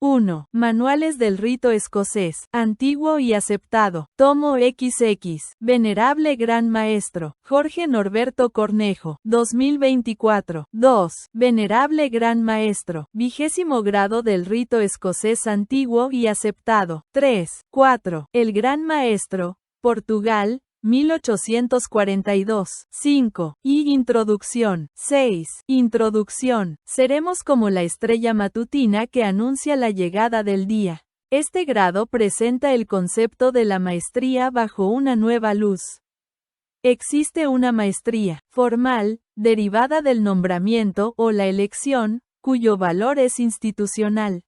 1. Manuales del rito escocés, antiguo y aceptado. Tomo XX. Venerable Gran Maestro, Jorge Norberto Cornejo, 2024. 2. Venerable Gran Maestro, 20º grado del rito escocés antiguo y aceptado. 3. 4. El Gran Maestro, Portugal, 1842. 5. Introducción. 6. Introducción. Seremos como la estrella matutina que anuncia la llegada del día. Este grado presenta el concepto de la maestría bajo una nueva luz. Existe una maestría formal, derivada del nombramiento o la elección, cuyo valor es institucional.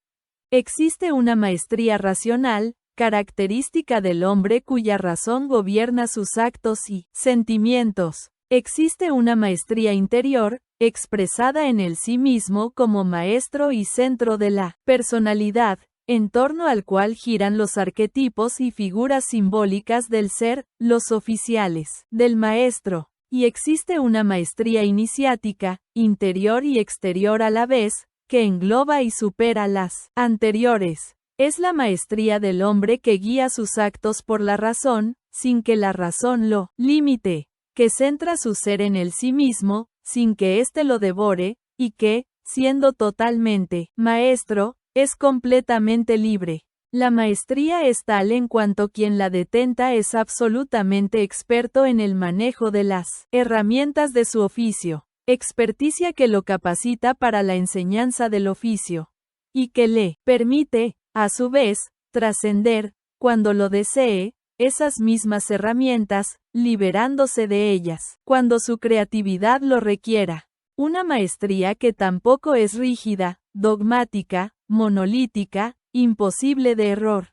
Existe una maestría racional, característica del hombre cuya razón gobierna sus actos y sentimientos. Existe una maestría interior, expresada en el sí mismo como maestro y centro de la personalidad, en torno al cual giran los arquetipos y figuras simbólicas del ser, los oficiales del maestro. Y existe una maestría iniciática, interior y exterior a la vez, que engloba y supera las anteriores. Es la maestría del hombre que guía sus actos por la razón, sin que la razón lo limite, que centra su ser en el sí mismo, sin que éste lo devore, y que, siendo totalmente maestro, es completamente libre. La maestría es tal en cuanto quien la detenta es absolutamente experto en el manejo de las herramientas de su oficio, experticia que lo capacita para la enseñanza del oficio, y que le permite, a su vez, trascender, cuando lo desee, esas mismas herramientas, liberándose de ellas, cuando su creatividad lo requiera. Una maestría que tampoco es rígida, dogmática, monolítica, imposible de error.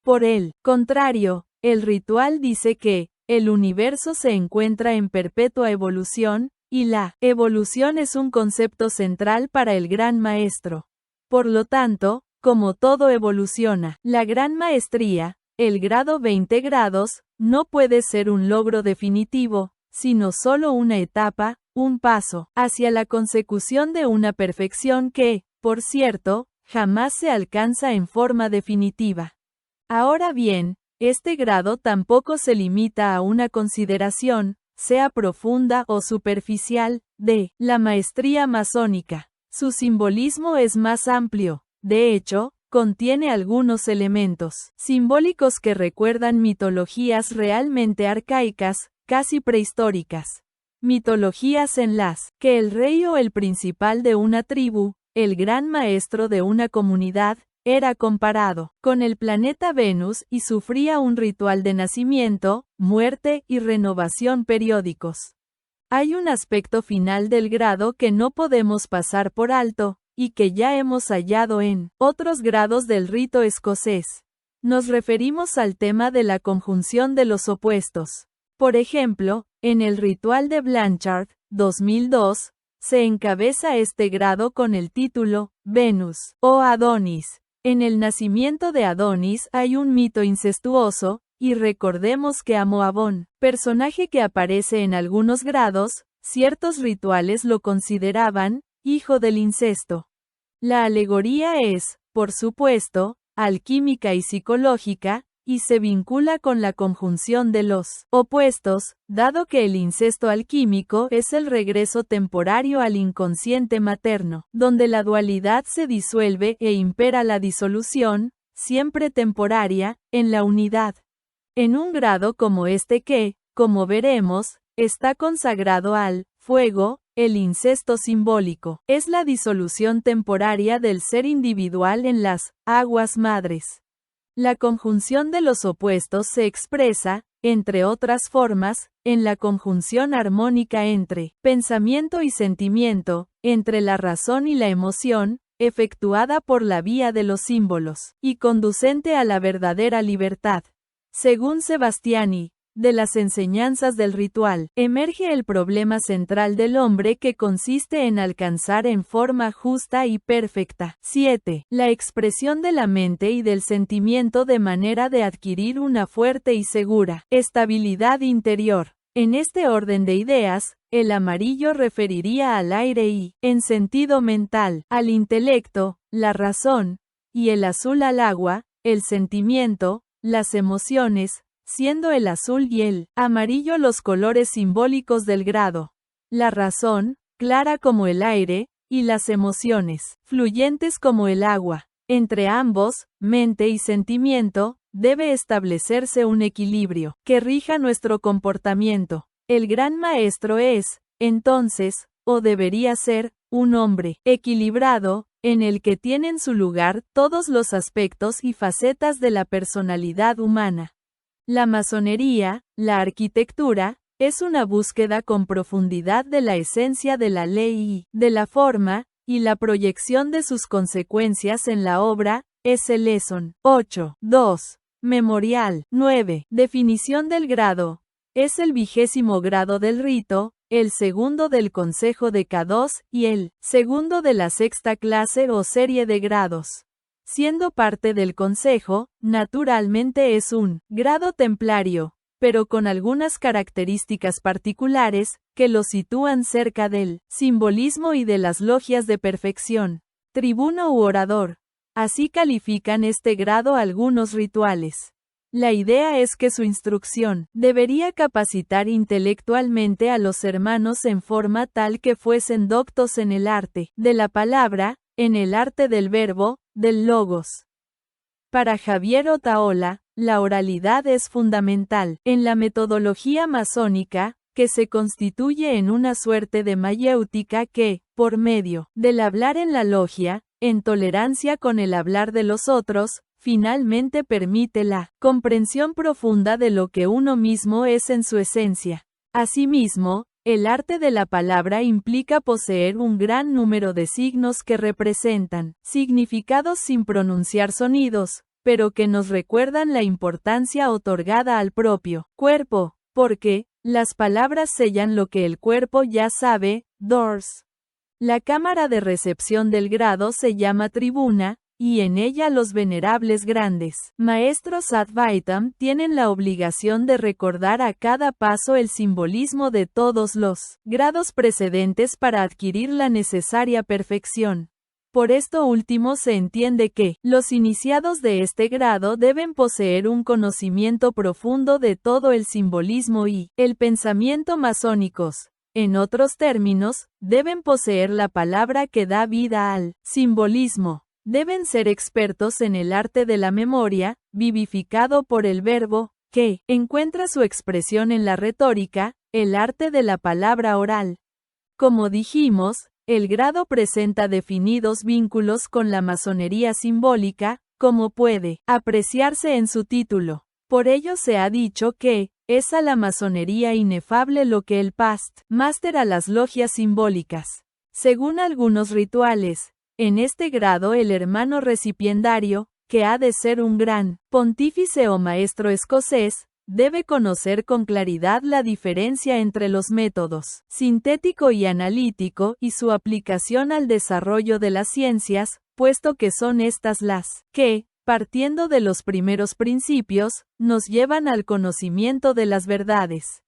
Por el contrario, el ritual dice que, el universo se encuentra en perpetua evolución, y la evolución es un concepto central para el Gran Maestro. Por lo tanto, como todo evoluciona, la gran maestría, el grado 20 grados, no puede ser un logro definitivo, sino solo una etapa, un paso, hacia la consecución de una perfección que, por cierto, jamás se alcanza en forma definitiva. Ahora bien, este grado tampoco se limita a una consideración, sea profunda o superficial, de la maestría masónica. Su simbolismo es más amplio. De hecho, contiene algunos elementos simbólicos que recuerdan mitologías realmente arcaicas, casi prehistóricas. Mitologías en las que el rey o el principal de una tribu, el gran maestro de una comunidad, era comparado con el planeta Venus y sufría un ritual de nacimiento, muerte y renovación periódicos. Hay un aspecto final del grado que no podemos pasar por alto, y que ya hemos hallado en otros grados del rito escocés. Nos referimos al tema de la conjunción de los opuestos. Por ejemplo, en el ritual de Blanchard, 2002, se encabeza este grado con el título, Venus, o Adonis. En el nacimiento de Adonis hay un mito incestuoso, y recordemos que Amoabón, personaje que aparece en algunos grados, ciertos rituales lo consideraban, hijo del incesto. La alegoría es, por supuesto, alquímica y psicológica, y se vincula con la conjunción de los opuestos, dado que el incesto alquímico es el regreso temporario al inconsciente materno, donde la dualidad se disuelve e impera la disolución, siempre temporaria, en la unidad. En un grado como este que, como veremos, está consagrado al fuego, el incesto simbólico es la disolución temporaria del ser individual en las aguas madres. La conjunción de los opuestos se expresa, entre otras formas, en la conjunción armónica entre pensamiento y sentimiento, entre la razón y la emoción, efectuada por la vía de los símbolos, y conducente a la verdadera libertad. Según Sebastiani, de las enseñanzas del ritual, emerge el problema central del hombre que consiste en alcanzar en forma justa y perfecta. 7. La expresión de la mente y del sentimiento de manera de adquirir una fuerte y segura estabilidad interior. En este orden de ideas, el amarillo referiría al aire y, en sentido mental, al intelecto, la razón, y el azul al agua, el sentimiento, las emociones, siendo el azul y el amarillo los colores simbólicos del grado. La razón, clara como el aire, y las emociones, fluyentes como el agua. Entre ambos, mente y sentimiento, debe establecerse un equilibrio que rija nuestro comportamiento. El gran maestro es, entonces, o debería ser, un hombre equilibrado, en el que tienen su lugar todos los aspectos y facetas de la personalidad humana. La masonería, la arquitectura, es una búsqueda con profundidad de la esencia de la ley y de la forma, y la proyección de sus consecuencias en la obra, es el Lesson 8.2. Memorial 9. Definición del grado. Es el 20º grado del rito, el segundo del Consejo de K2 y el segundo de la sexta clase o serie de grados. Siendo parte del Consejo, naturalmente es un grado templario, pero con algunas características particulares, que lo sitúan cerca del simbolismo y de las logias de perfección. Tribuno u orador. Así califican este grado algunos rituales. La idea es que su instrucción debería capacitar intelectualmente a los hermanos en forma tal que fuesen doctos en el arte de la palabra, en el arte del verbo, del logos. Para Javier Otaola, la oralidad es fundamental en la metodología masónica, que se constituye en una suerte de mayéutica que, por medio del hablar en la logia, en tolerancia con el hablar de los otros, finalmente permite la comprensión profunda de lo que uno mismo es en su esencia. Asimismo, el arte de la palabra implica poseer un gran número de signos que representan significados sin pronunciar sonidos, pero que nos recuerdan la importancia otorgada al propio cuerpo, porque las palabras sellan lo que el cuerpo ya sabe. Doors. La cámara de recepción del grado se llama tribuna, y en ella los venerables grandes maestros Advaitam tienen la obligación de recordar a cada paso el simbolismo de todos los grados precedentes para adquirir la necesaria perfección. Por esto último se entiende que los iniciados de este grado deben poseer un conocimiento profundo de todo el simbolismo y el pensamiento masónicos. En otros términos, deben poseer la palabra que da vida al simbolismo. Deben ser expertos en el arte de la memoria, vivificado por el verbo, que encuentra su expresión en la retórica, el arte de la palabra oral. Como dijimos, el grado presenta definidos vínculos con la masonería simbólica, como puede apreciarse en su título. Por ello se ha dicho que es a la masonería inefable lo que el past master a las logias simbólicas. Según algunos rituales, en este grado el hermano recipiendario, que ha de ser un gran pontífice o maestro escocés, debe conocer con claridad la diferencia entre los métodos sintético y analítico y su aplicación al desarrollo de las ciencias, puesto que son estas las que, partiendo de los primeros principios, nos llevan al conocimiento de las verdades.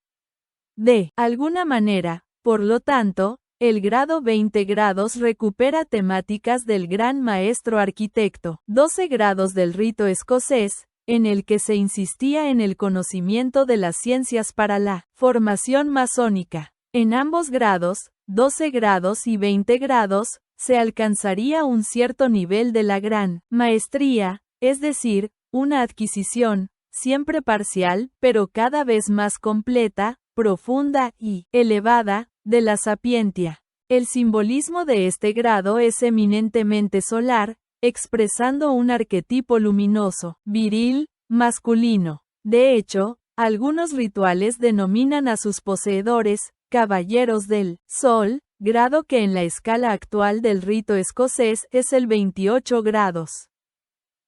De alguna manera, por lo tanto, el grado 20 grados recupera temáticas del gran maestro arquitecto, 12 grados del rito escocés, en el que se insistía en el conocimiento de las ciencias para la formación masónica. En ambos grados, 12 grados y 20 grados, se alcanzaría un cierto nivel de la gran maestría, es decir, una adquisición, siempre parcial, pero cada vez más completa, profunda y elevada, de la sapientia. El simbolismo de este grado es eminentemente solar, expresando un arquetipo luminoso, viril, masculino. De hecho, algunos rituales denominan a sus poseedores caballeros del sol, grado que en la escala actual del rito escocés es el 28 grados.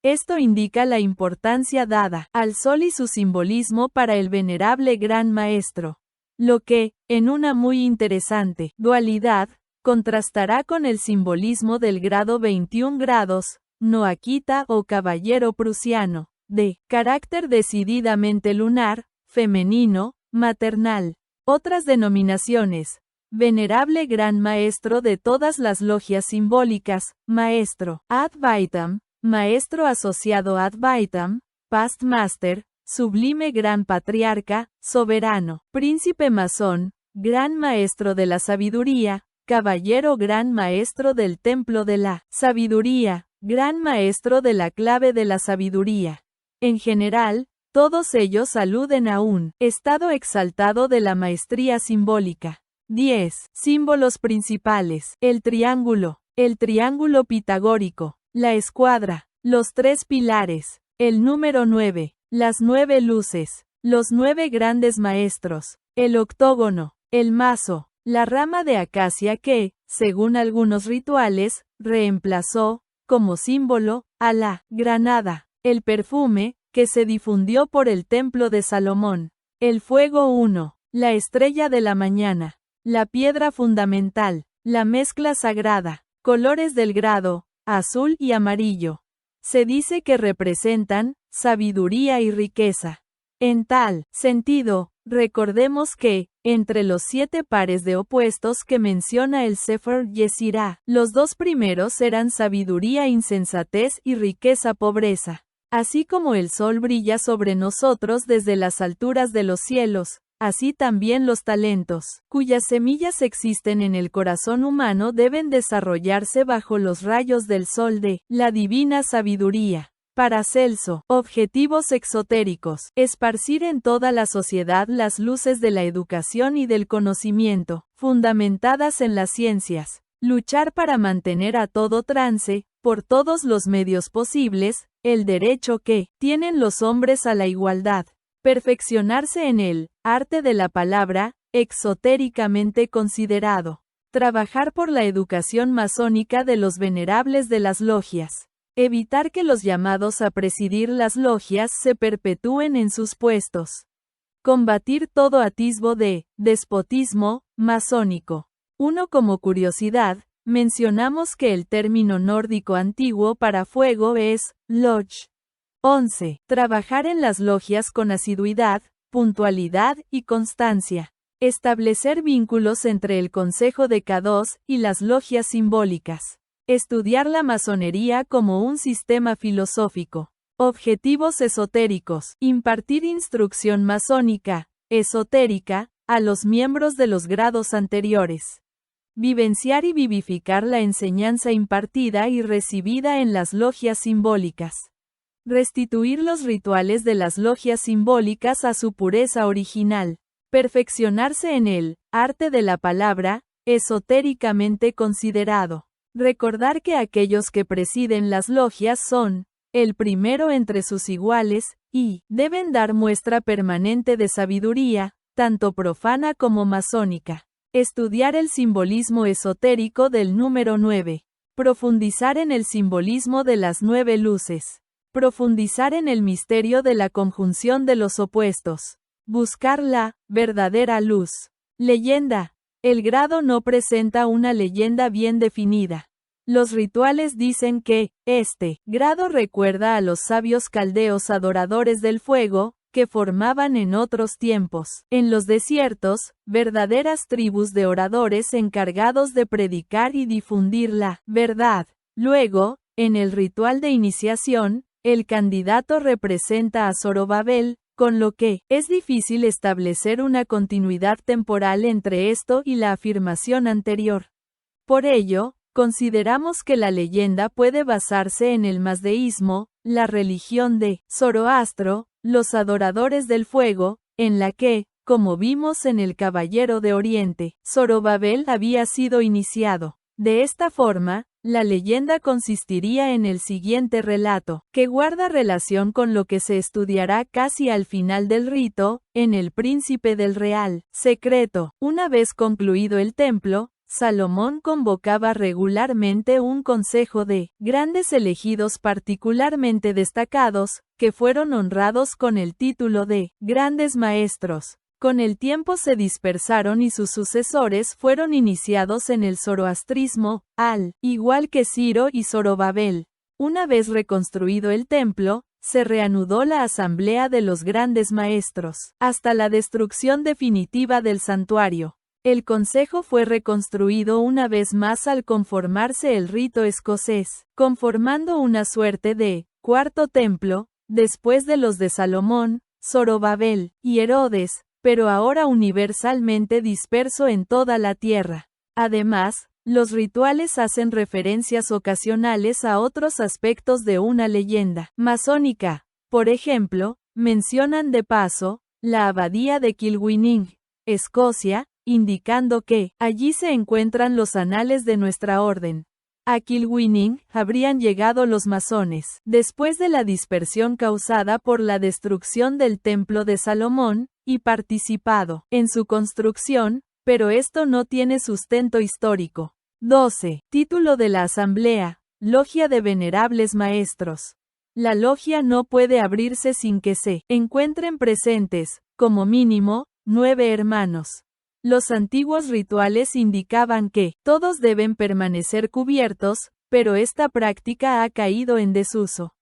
Esto indica la importancia dada al sol y su simbolismo para el venerable gran maestro, lo que, en una muy interesante dualidad, contrastará con el simbolismo del grado 21 grados, Noakita o caballero prusiano, de carácter decididamente lunar, femenino, maternal. Otras denominaciones: venerable gran maestro de todas las logias simbólicas, maestro Advaitam, maestro asociado ad vitam, past master, sublime gran patriarca, soberano, príncipe masón, gran maestro de la sabiduría, caballero gran maestro del templo de la sabiduría, gran maestro de la clave de la sabiduría. En general, todos ellos aluden a un estado exaltado de la maestría simbólica. 10. Símbolos principales. El triángulo pitagórico, la escuadra, los 3 pilares, el número 9, las 9 luces, los 9 grandes maestros, el octógono, el mazo, la rama de acacia que, según algunos rituales, reemplazó, como símbolo, a la granada, el perfume, que se difundió por el templo de Salomón, el fuego 1, la estrella de la mañana, la piedra fundamental, la mezcla sagrada, colores del grado, azul y amarillo. Se dice que representan sabiduría y riqueza. En tal sentido, recordemos que, entre los 7 pares de opuestos que menciona el Sefer Yesirá, los 2 primeros eran sabiduría, insensatez y riqueza, pobreza. Así como el sol brilla sobre nosotros desde las alturas de los cielos, así también los talentos, cuyas semillas existen en el corazón humano, deben desarrollarse bajo los rayos del sol de la divina sabiduría. Paracelso, objetivos exotéricos, esparcir en toda la sociedad las luces de la educación y del conocimiento, fundamentadas en las ciencias, luchar para mantener a todo trance, por todos los medios posibles, el derecho que tienen los hombres a la igualdad, perfeccionarse en el arte de la palabra, exotéricamente considerado, trabajar por la educación masónica de los venerables de las logias, evitar que los llamados a presidir las logias se perpetúen en sus puestos, combatir todo atisbo de despotismo masónico. Como curiosidad, mencionamos que el término nórdico antiguo para fuego es lodge. 11. Trabajar en las logias con asiduidad, puntualidad y constancia. Establecer vínculos entre el Consejo de K2 y las logias simbólicas. Estudiar la masonería como un sistema filosófico. Objetivos esotéricos. Impartir instrucción masónica, esotérica, a los miembros de los grados anteriores. Vivenciar y vivificar la enseñanza impartida y recibida en las logias simbólicas. Restituir los rituales de las logias simbólicas a su pureza original. Perfeccionarse en el arte de la palabra, esotéricamente considerado. Recordar que aquellos que presiden las logias son el primero entre sus iguales, y deben dar muestra permanente de sabiduría, tanto profana como masónica. Estudiar el simbolismo esotérico del número 9. Profundizar en el simbolismo de las 9 luces. Profundizar en el misterio de la conjunción de los opuestos. Buscar la verdadera luz. Leyenda. El grado no presenta una leyenda bien definida. Los rituales dicen que, este grado recuerda a los sabios caldeos adoradores del fuego, que formaban en otros tiempos, en los desiertos, verdaderas tribus de oradores encargados de predicar y difundir la verdad. Luego, en el ritual de iniciación, el candidato representa a Zorobabel, con lo que es difícil establecer una continuidad temporal entre esto y la afirmación anterior. Por ello, consideramos que la leyenda puede basarse en el mazdeísmo, la religión de Zoroastro, los adoradores del fuego, en la que, como vimos en el Caballero de Oriente, Zorobabel había sido iniciado. De esta forma, la leyenda consistiría en el siguiente relato, que guarda relación con lo que se estudiará casi al final del rito, en el Príncipe del Real Secreto. Una vez concluido el templo, Salomón convocaba regularmente un consejo de grandes elegidos particularmente destacados, que fueron honrados con el título de grandes maestros. Con el tiempo se dispersaron y sus sucesores fueron iniciados en el zoroastrismo, al igual que Ciro y Zorobabel. Una vez reconstruido el templo, se reanudó la asamblea de los grandes maestros, hasta la destrucción definitiva del santuario. El consejo fue reconstruido una vez más al conformarse el rito escocés, conformando una suerte de cuarto templo, después de los de Salomón, Zorobabel y Herodes, pero ahora universalmente disperso en toda la tierra. Además, los rituales hacen referencias ocasionales a otros aspectos de una leyenda masónica. Por ejemplo, mencionan de paso la abadía de Kilwinning, Escocia, indicando que allí se encuentran los anales de nuestra orden. A Kilwinning habrían llegado los masones después de la dispersión causada por la destrucción del Templo de Salomón, y participado en su construcción, pero esto no tiene sustento histórico. 12. Título de la Asamblea, Logia de Venerables Maestros. La logia no puede abrirse sin que se encuentren presentes, como mínimo, 9 hermanos. Los antiguos rituales indicaban que todos deben permanecer cubiertos, pero esta práctica ha caído en desuso.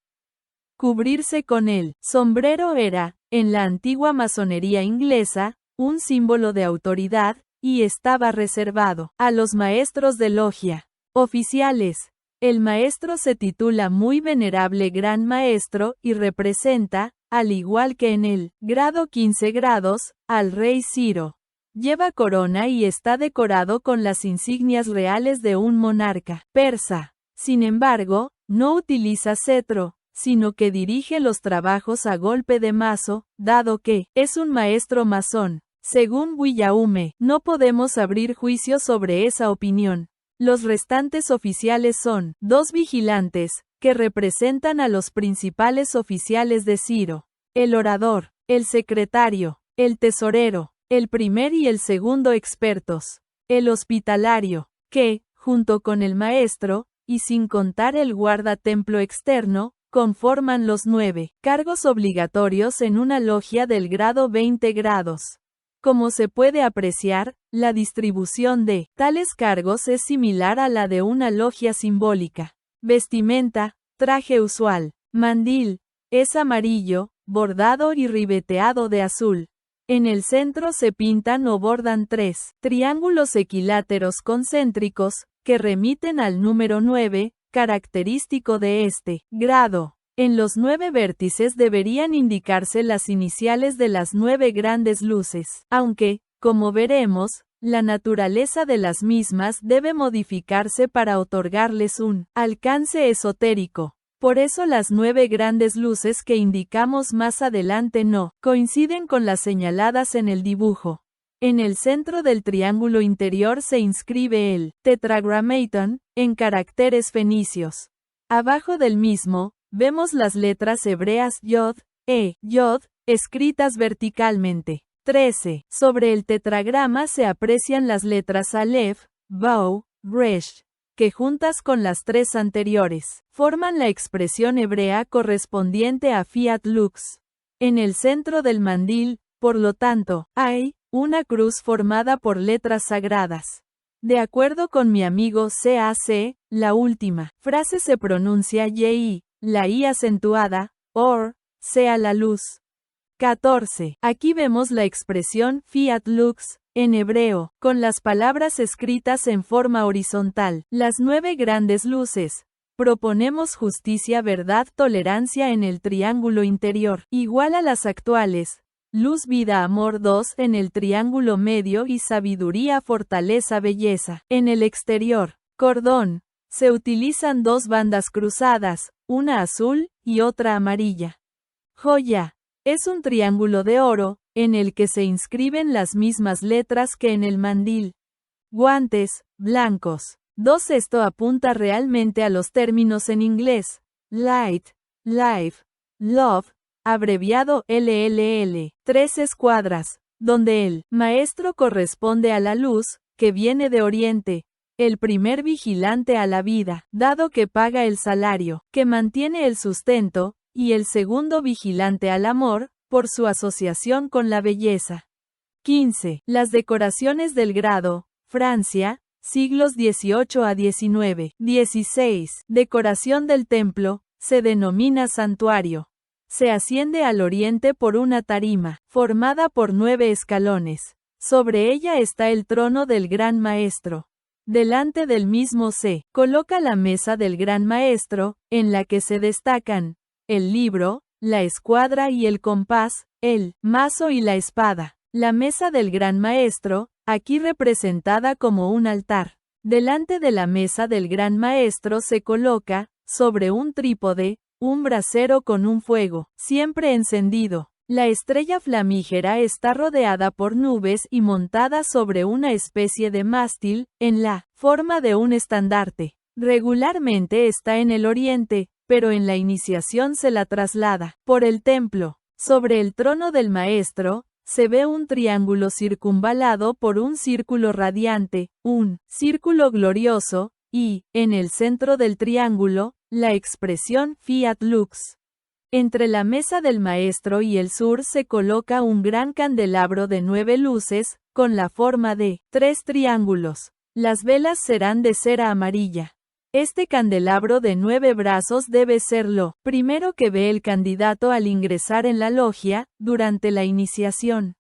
Cubrirse con el sombrero era, en la antigua masonería inglesa, un símbolo de autoridad, y estaba reservado a los maestros de logia oficiales. El maestro se titula Muy Venerable Gran Maestro y representa, al igual que en el grado 15 grados, al rey Ciro. Lleva corona y está decorado con las insignias reales de un monarca persa. Sin embargo, no utiliza cetro, sino que dirige los trabajos a golpe de mazo, dado que es un maestro masón. Según Guillaume, no podemos abrir juicio sobre esa opinión. Los restantes oficiales son 2 vigilantes, que representan a los principales oficiales de Ciro: el orador, el secretario, el tesorero, el primer y el segundo expertos, el hospitalario, que, junto con el maestro, y sin contar el guardatemplo externo, conforman los 9 cargos obligatorios en una logia del grado 20 grados. Como se puede apreciar, la distribución de tales cargos es similar a la de una logia simbólica. Vestimenta, traje usual, mandil, es amarillo, bordado y ribeteado de azul. En el centro se pintan o bordan 3 triángulos equiláteros concéntricos, que remiten al número 9, característico de este grado. En los 9 vértices deberían indicarse las iniciales de las 9 grandes luces, aunque, como veremos, la naturaleza de las mismas debe modificarse para otorgarles un alcance esotérico. Por eso las 9 grandes luces que indicamos más adelante no coinciden con las señaladas en el dibujo. En el centro del triángulo interior se inscribe el Tetragrammaton, en caracteres fenicios. Abajo del mismo, vemos las letras hebreas Yod, Yod, escritas verticalmente. 13. Sobre el tetragrama se aprecian las letras Aleph, Vau, Resh, que juntas con las 3 anteriores, forman la expresión hebrea correspondiente a Fiat Lux. En el centro del mandil, por lo tanto, hay una cruz formada por letras sagradas. De acuerdo con mi amigo CAC, la última frase se pronuncia Y, la I acentuada, or, sea la luz. 14. Aquí vemos la expresión Fiat Lux, en hebreo, con las palabras escritas en forma horizontal. Las 9 grandes luces. Proponemos justicia, verdad, tolerancia en el triángulo interior, igual a las actuales. Luz, vida, amor 2 en el triángulo medio y sabiduría, fortaleza, belleza en el exterior. Cordón. Se utilizan 2 bandas cruzadas, una azul y otra amarilla. Joya. Es un triángulo de oro, en el que se inscriben las mismas letras que en el mandil. Guantes, blancos. 2 Esto apunta realmente a los términos en inglés. Light, life, love, abreviado LLL. 3 escuadras, donde el maestro corresponde a la luz, que viene de oriente. El primer vigilante a la vida, dado que paga el salario, que mantiene el sustento, y el segundo vigilante al amor, por su asociación con la belleza. 15. Las decoraciones del grado, Francia, siglos XVIII a XIX. 16. Decoración del templo, se denomina santuario. Se asciende al oriente por una tarima, formada por 9 escalones. Sobre ella está el trono del Gran Maestro. Delante del mismo se coloca la mesa del Gran Maestro, en la que se destacan el libro, la escuadra y el compás, el mazo y la espada. La mesa del Gran Maestro, aquí representada como un altar. Delante de la mesa del Gran Maestro se coloca, sobre un trípode, un brasero con un fuego, siempre encendido. La estrella flamígera está rodeada por nubes y montada sobre una especie de mástil, en la forma de un estandarte. Regularmente está en el oriente, pero en la iniciación se la traslada por el templo. Sobre el trono del maestro, se ve un triángulo circunvalado por un círculo radiante, un círculo glorioso, y, en el centro del triángulo, la expresión Fiat Lux. Entre la mesa del maestro y el sur se coloca un gran candelabro de 9 luces, con la forma de 3 triángulos. Las velas serán de cera amarilla. Este candelabro de 9 brazos debe ser lo primero que ve el candidato al ingresar en la logia, durante la iniciación.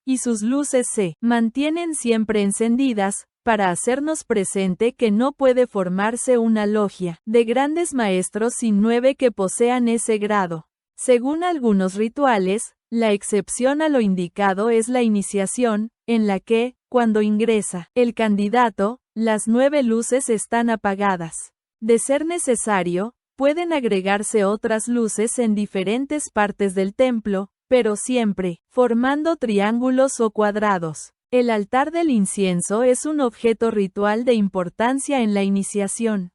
Y sus luces se mantienen siempre encendidas, para hacernos presente que no puede formarse una logia de grandes maestros sin 9 que posean ese grado. Según algunos rituales, la excepción a lo indicado es la iniciación, en la que, cuando ingresa el candidato, las 9 luces están apagadas. De ser necesario, pueden agregarse otras luces en diferentes partes del templo, pero siempre formando triángulos o cuadrados. El altar del incienso es un objeto ritual de importancia en la iniciación.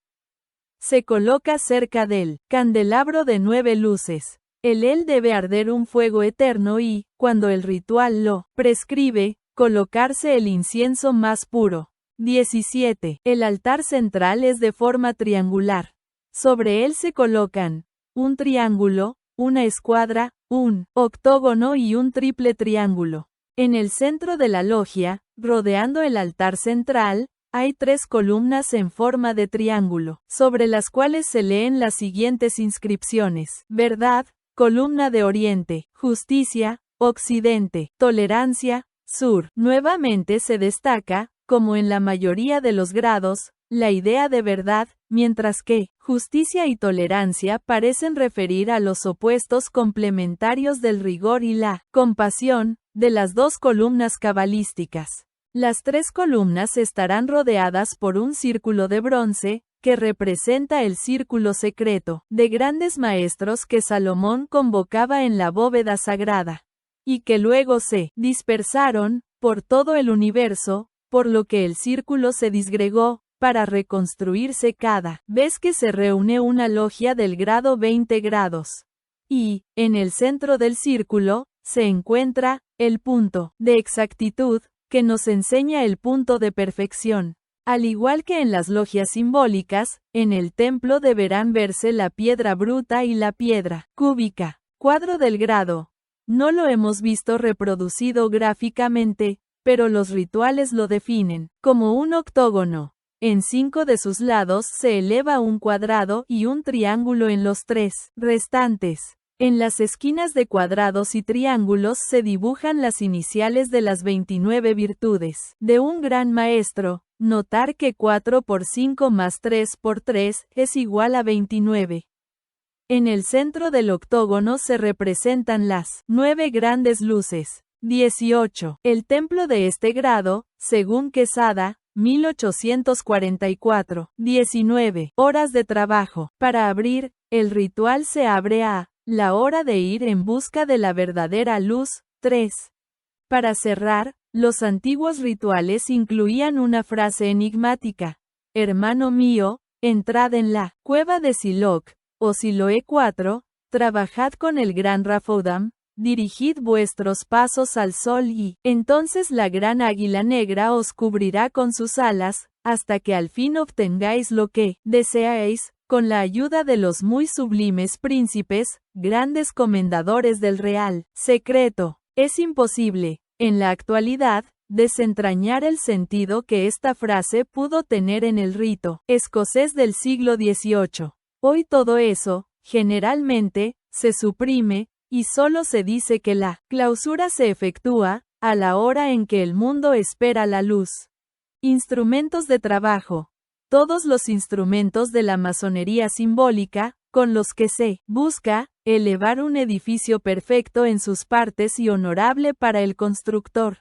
Se coloca cerca del candelabro de 9 luces. En él debe arder un fuego eterno y, cuando el ritual lo prescribe, colocarse el incienso más puro. 17. El altar central es de forma triangular. Sobre él se colocan un triángulo, una escuadra, un octógono y un triple triángulo. En el centro de la logia, rodeando el altar central, hay 3 columnas en forma de triángulo, sobre las cuales se leen las siguientes inscripciones: verdad, columna de oriente; justicia, occidente; tolerancia, sur. Nuevamente se destaca, como en la mayoría de los grados, la idea de verdad, mientras que justicia y tolerancia parecen referir a los opuestos complementarios del rigor y la compasión, de las 2 columnas cabalísticas. Las 3 columnas estarán rodeadas por un círculo de bronce, que representa el círculo secreto, de grandes maestros que Salomón convocaba en la bóveda sagrada, y que luego se dispersaron por todo el universo, por lo que el círculo se disgregó, para reconstruirse cada vez que se reúne una logia del grado 20 grados. Y, en el centro del círculo, se encuentra el punto de exactitud, que nos enseña el punto de perfección. Al igual que en las logias simbólicas, en el templo deberán verse la piedra bruta y la piedra cúbica. Cuadro del grado. No lo hemos visto reproducido gráficamente, pero los rituales lo definen como un octógono. En 5 de sus lados se eleva un cuadrado y un triángulo en los 3 restantes. En las esquinas de cuadrados y triángulos se dibujan las iniciales de las 29 virtudes de un gran maestro. Notar que 4 por 5 más 3 por 3 es igual a 29. En el centro del octógono se representan las 9 grandes luces. 18. El templo de este grado, según Quesada, 1844. 19. Horas de trabajo. Para abrir, el ritual se abre a la hora de ir en busca de la verdadera luz. 3. Para cerrar, los antiguos rituales incluían una frase enigmática: hermano mío, entrad en la cueva de Siloc, o Siloé 4, trabajad con el gran Rafoudam, dirigid vuestros pasos al sol y entonces la gran águila negra os cubrirá con sus alas, hasta que al fin obtengáis lo que deseáis, con la ayuda de los muy sublimes príncipes, grandes comendadores del real secreto. Es imposible, en la actualidad, desentrañar el sentido que esta frase pudo tener en el rito escocés del siglo XVIII. Hoy todo eso, generalmente, se suprime, y solo se dice que la clausura se efectúa, a la hora en que el mundo espera la luz. Instrumentos de trabajo. Todos los instrumentos de la masonería simbólica, con los que se busca elevar un edificio perfecto en sus partes y honorable para el constructor.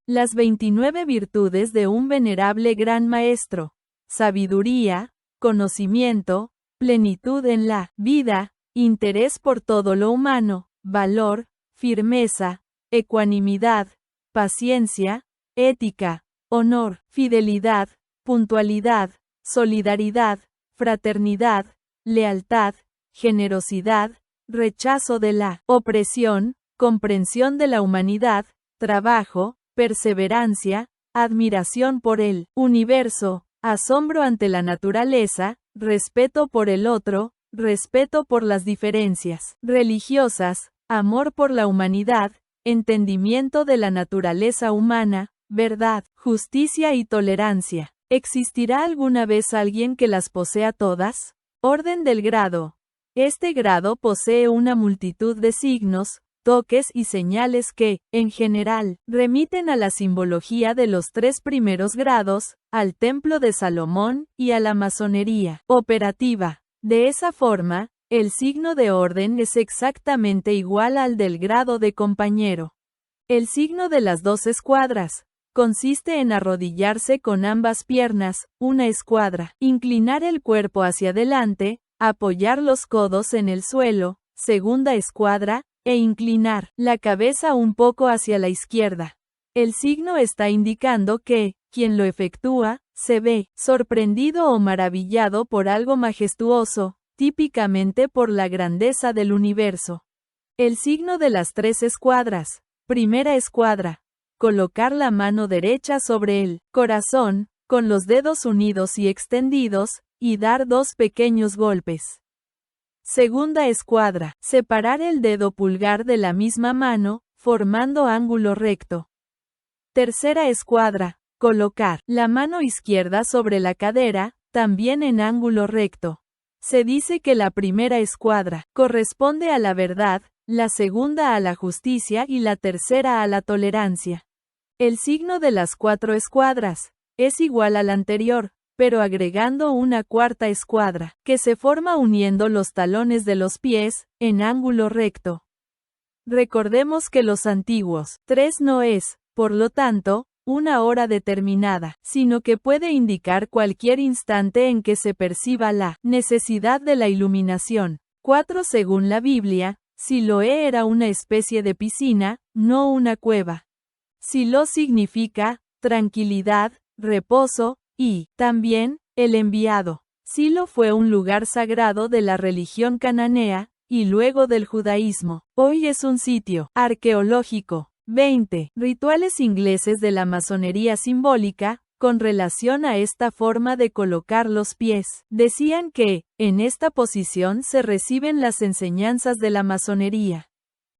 Las 29 virtudes de un venerable gran maestro. Sabiduría, conocimiento, plenitud en la vida, interés por todo lo humano, valor, firmeza, ecuanimidad, paciencia, ética, honor, fidelidad, puntualidad, solidaridad, fraternidad, lealtad, generosidad, rechazo de la opresión, comprensión de la humanidad, trabajo, perseverancia, admiración por el universo, asombro ante la naturaleza, respeto por el otro, respeto por las diferencias religiosas, amor por la humanidad, entendimiento de la naturaleza humana, verdad, justicia y tolerancia. ¿Existirá alguna vez alguien que las posea todas? Orden del grado. Este grado posee una multitud de signos, toques y señales que, en general, remiten a la simbología de los 3 primeros grados, al Templo de Salomón y a la masonería operativa. De esa forma, el signo de orden es exactamente igual al del grado de compañero. El signo de las 2 escuadras consiste en arrodillarse con ambas piernas, una escuadra, inclinar el cuerpo hacia adelante, apoyar los codos en el suelo, segunda escuadra, e inclinar la cabeza un poco hacia la izquierda. El signo está indicando que, quien lo efectúa, se ve sorprendido o maravillado por algo majestuoso, típicamente por la grandeza del universo. El signo de las 3 escuadras. Primera escuadra. Colocar la mano derecha sobre el corazón, con los dedos unidos y extendidos, y dar 2 pequeños golpes. Segunda escuadra. Separar el dedo pulgar de la misma mano, formando ángulo recto. Tercera escuadra. Colocar la mano izquierda sobre la cadera, también en ángulo recto. Se dice que la primera escuadra corresponde a la verdad, la segunda a la justicia y la tercera a la tolerancia. El signo de las 4 escuadras es igual al anterior, pero agregando una cuarta escuadra, que se forma uniendo los talones de los pies, en ángulo recto. Recordemos que los antiguos 3 no es, por lo tanto, una hora determinada, sino que puede indicar cualquier instante en que se perciba la necesidad de la iluminación. 4 Según la Biblia, Siloé era una especie de piscina, no una cueva. Silo significa tranquilidad, reposo, y, también, el enviado. Silo fue un lugar sagrado de la religión cananea, y luego del judaísmo. Hoy es un sitio arqueológico. 20. Rituales ingleses de la masonería simbólica, con relación a esta forma de colocar los pies. Decían que, en esta posición se reciben las enseñanzas de la masonería.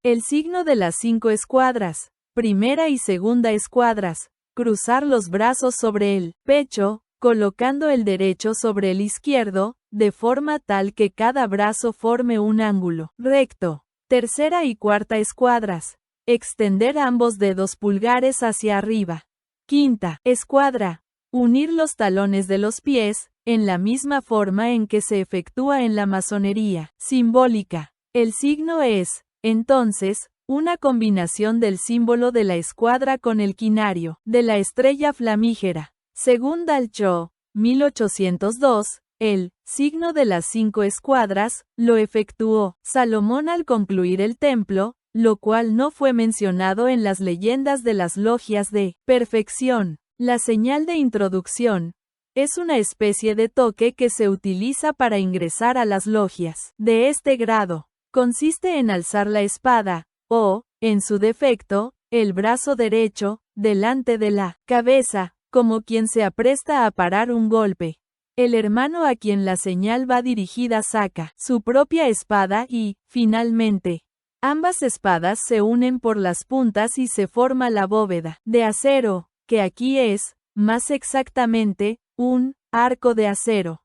El signo de las 5 escuadras. Primera y segunda escuadras. Cruzar los brazos sobre el pecho, colocando el derecho sobre el izquierdo, de forma tal que cada brazo forme un ángulo recto. Tercera y cuarta escuadras. Extender ambos dedos pulgares hacia arriba. Quinta escuadra. Unir los talones de los pies, en la misma forma en que se efectúa en la masonería simbólica. El signo es, entonces, una combinación del símbolo de la escuadra con el quinario de la estrella flamígera. Según Dalcho, 1802, el signo de las 5 escuadras lo efectuó Salomón al concluir el templo, lo cual no fue mencionado en las leyendas de las logias de perfección. La señal de introducción es una especie de toque que se utiliza para ingresar a las logias de este grado. Consiste en alzar la espada, o, en su defecto, el brazo derecho, delante de la cabeza, como quien se apresta a parar un golpe. El hermano a quien la señal va dirigida saca su propia espada y, finalmente, ambas espadas se unen por las puntas y se forma la bóveda de acero, que aquí es, más exactamente, un arco de acero.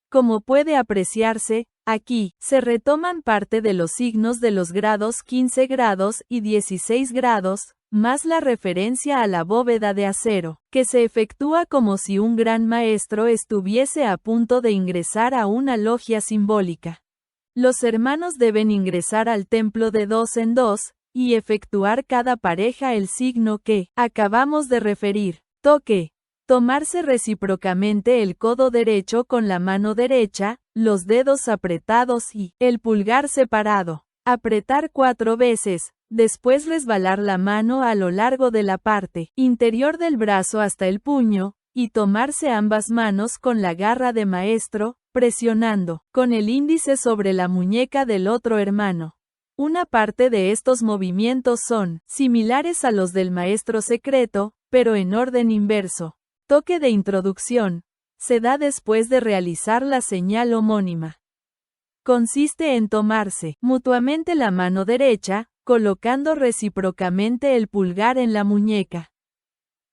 Como puede apreciarse, Aquí, se retoman parte de los signos de los grados 15 grados y 16 grados, más la referencia a la bóveda de acero, que se efectúa como si un gran maestro estuviese a punto de ingresar a una logia simbólica. Los hermanos deben ingresar al templo de 2 en 2, y efectuar cada pareja el signo que acabamos de referir. Toque. Tomarse recíprocamente el codo derecho con la mano derecha, los dedos apretados y el pulgar separado. Apretar 4 veces, después resbalar la mano a lo largo de la parte interior del brazo hasta el puño, y tomarse ambas manos con la garra de maestro, presionando con el índice sobre la muñeca del otro hermano. Una parte de estos movimientos son similares a los del maestro secreto, pero en orden inverso. Toque de introducción. Se da después de realizar la señal homónima. Consiste en tomarse mutuamente la mano derecha, colocando recíprocamente el pulgar en la muñeca.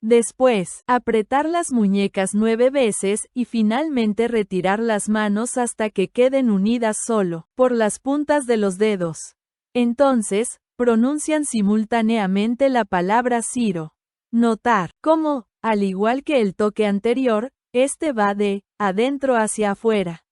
Después, apretar las muñecas 9 veces y finalmente retirar las manos hasta que queden unidas solo por las puntas de los dedos. Entonces, pronuncian simultáneamente la palabra Ciro. Notar cómo, al igual que el toque anterior, este va de adentro hacia afuera.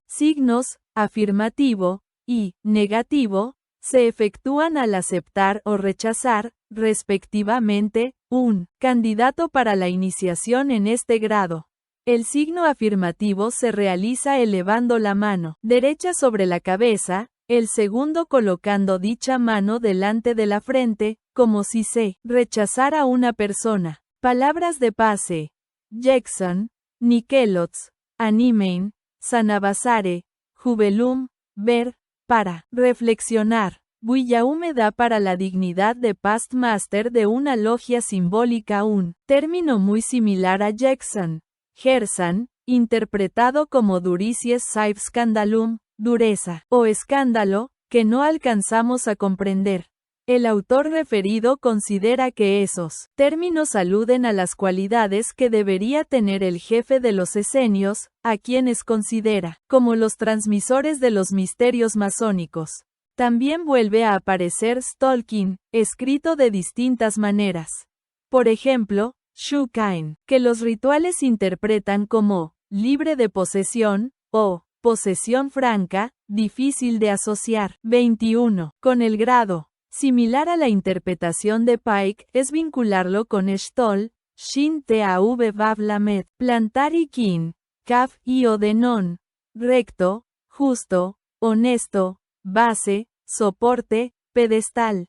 Signos, afirmativo y negativo, se efectúan al aceptar o rechazar, respectivamente, un candidato para la iniciación en este grado. El signo afirmativo se realiza elevando la mano derecha sobre la cabeza, el segundo colocando dicha mano delante de la frente, como si se rechazara a una persona. Palabras de pase. Jackson, Nikelots, Animein, Sanabasare, Jubelum, ver, para reflexionar. Guillaume da para la dignidad de past master de una logia simbólica un término muy similar a Jackson. Gersan, interpretado como duricies saif scandalum, dureza, o escándalo, que no alcanzamos a comprender. El autor referido considera que esos términos aluden a las cualidades que debería tener el jefe de los esenios, a quienes considera como los transmisores de los misterios masónicos. También vuelve a aparecer Stolkin, escrito de distintas maneras. Por ejemplo, Shukain, que los rituales interpretan como libre de posesión, o posesión franca, difícil de asociar. 21. Con el grado. Similar a la interpretación de Pike, es vincularlo con Stoll, Shin Tav Vav Lamed, plantar y Kin, Kaf y Odenon, recto, justo, honesto, base, soporte, pedestal.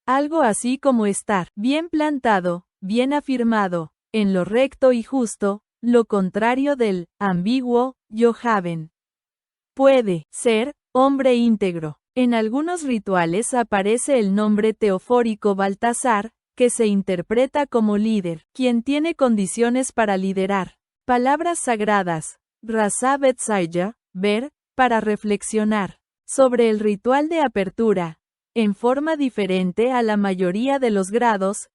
Algo así como estar bien plantado, bien afirmado, en lo recto y justo, lo contrario del ambiguo, Yohaven. Puede ser hombre íntegro. En algunos rituales aparece el nombre teofórico Baltasar, que se interpreta como líder, quien tiene condiciones para liderar. Palabras sagradas. Raza Betsaya, ver, para reflexionar. Sobre el ritual de apertura. En forma diferente a la mayoría de los grados,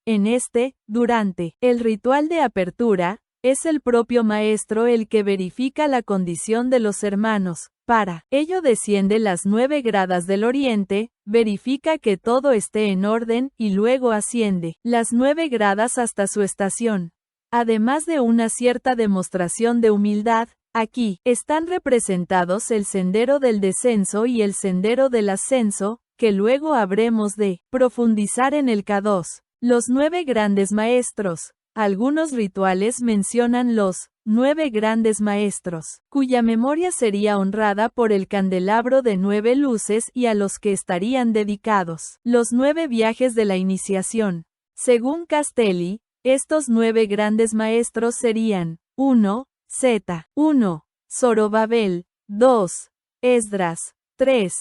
durante el ritual de apertura, es el propio maestro el que verifica la condición de los hermanos. Para ello desciende las 9 gradas del oriente, verifica que todo esté en orden y luego asciende las 9 gradas hasta su estación. Además de una cierta demostración de humildad, aquí están representados el sendero del descenso y el sendero del ascenso, que luego habremos de profundizar en el K2. Los 9 grandes maestros. Algunos rituales mencionan los 9 grandes maestros, cuya memoria sería honrada por el candelabro de 9 luces y a los que estarían dedicados los 9 viajes de la iniciación. Según Castelli, estos 9 grandes maestros serían 1. Z. 1. Zorobabel. 2. Esdras. 3.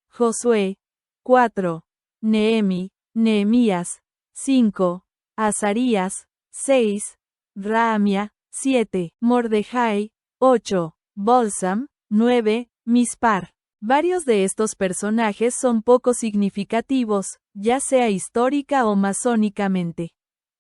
Josué. 4. Nehemías. 5. Azarías. 6. Raamia. 7. Mordejai. 8. Bolsam. 9. Mispar. Varios de estos personajes son poco significativos, ya sea histórica o masónicamente.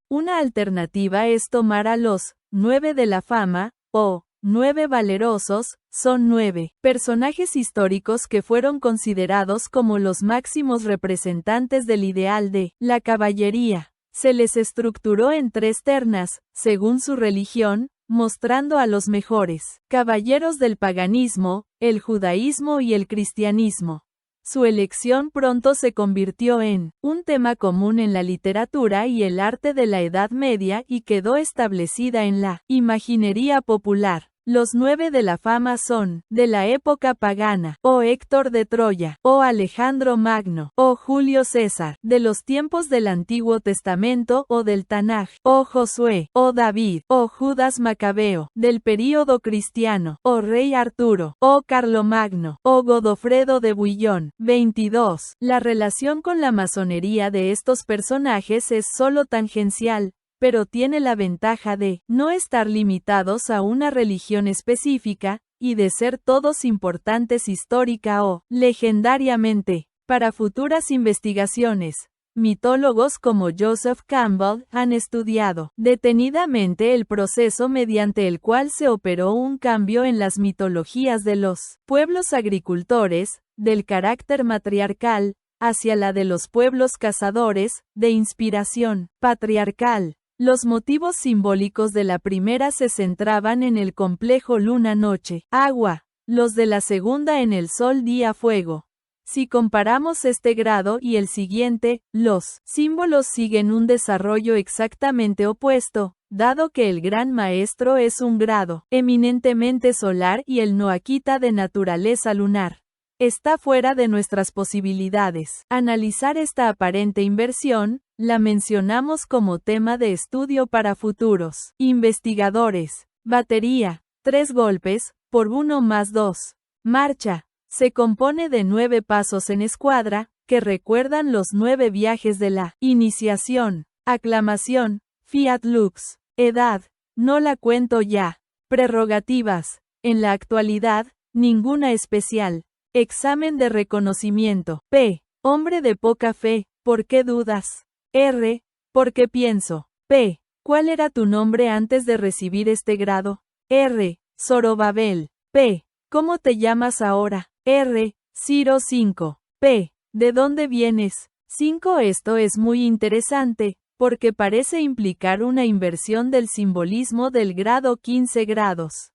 Una alternativa es tomar a los 9 de la fama, o 9 valerosos, son 9 personajes históricos que fueron considerados como los máximos representantes del ideal de la caballería. Se les estructuró en 3 ternas, según su religión, mostrando a los mejores caballeros del paganismo, el judaísmo y el cristianismo. Su elección pronto se convirtió en un tema común en la literatura y el arte de la Edad Media y quedó establecida en la imaginería popular. Los 9 de la fama son, de la época pagana, o Héctor de Troya, o Alejandro Magno, o Julio César, de los tiempos del Antiguo Testamento o del Tanaj, o Josué, o David, o Judas Macabeo, del período cristiano, o Rey Arturo, o Carlomagno, o Godofredo de Bouillon. 22. La relación con la masonería de estos personajes es solo tangencial, pero tiene la ventaja de no estar limitados a una religión específica, y de ser todos importantes histórica o legendariamente. Para futuras investigaciones, mitólogos como Joseph Campbell han estudiado detenidamente el proceso mediante el cual se operó un cambio en las mitologías de los pueblos agricultores, del carácter matriarcal, hacia la de los pueblos cazadores, de inspiración patriarcal. Los motivos simbólicos de la primera se centraban en el complejo luna-noche, agua, los de la segunda en el sol-día-fuego. Si comparamos este grado y el siguiente, los símbolos siguen un desarrollo exactamente opuesto, dado que el Gran Maestro es un grado eminentemente solar y el Noakita de naturaleza lunar. Está fuera de nuestras posibilidades. Analizar esta aparente inversión, la mencionamos como tema de estudio para futuros investigadores. Batería, 3 golpes, por 1 más 2. Marcha, se compone de 9 pasos en escuadra, que recuerdan los 9 viajes de la iniciación. Aclamación, fiat lux. Edad, no la cuento ya. Prerrogativas, en la actualidad, ninguna especial. Examen de reconocimiento. P. Hombre de poca fe, ¿por qué dudas? R. ¿Por qué pienso? P. ¿Cuál era tu nombre antes de recibir este grado? R. Zorobabel. P. ¿Cómo te llamas ahora? R. Ciro 5. P. ¿De dónde vienes? 5. Esto es muy interesante, porque parece implicar una inversión del simbolismo del grado 15 grados.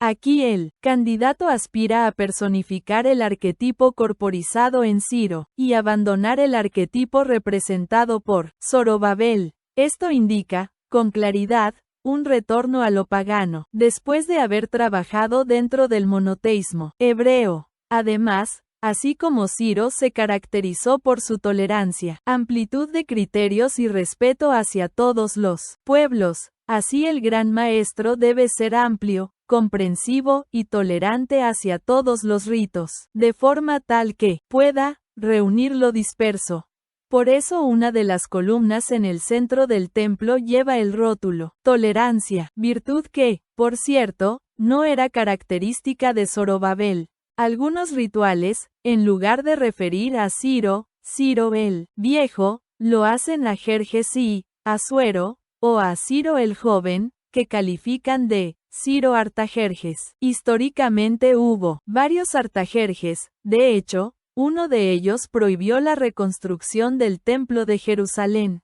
Aquí el candidato aspira a personificar el arquetipo corporizado en Ciro, y abandonar el arquetipo representado por Zorobabel. Esto indica, con claridad, un retorno a lo pagano, después de haber trabajado dentro del monoteísmo hebreo. Además, así como Ciro se caracterizó por su tolerancia, amplitud de criterios y respeto hacia todos los pueblos, así el Gran Maestro debe ser amplio, comprensivo y tolerante hacia todos los ritos, de forma tal que pueda reunir lo disperso. Por eso una de las columnas en el centro del templo lleva el rótulo tolerancia, virtud que, por cierto, no era característica de Zorobabel. Algunos rituales, en lugar de referir a Ciro, Ciro el Viejo, lo hacen a Jerjes y Asuero, o a Ciro el Joven, que califican de Ciro Artajerjes. Históricamente hubo varios Artajerjes, de hecho, uno de ellos prohibió la reconstrucción del Templo de Jerusalén.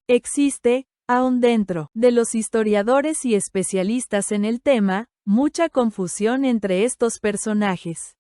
Existe, aún dentro de los historiadores y especialistas en el tema, mucha confusión entre estos personajes.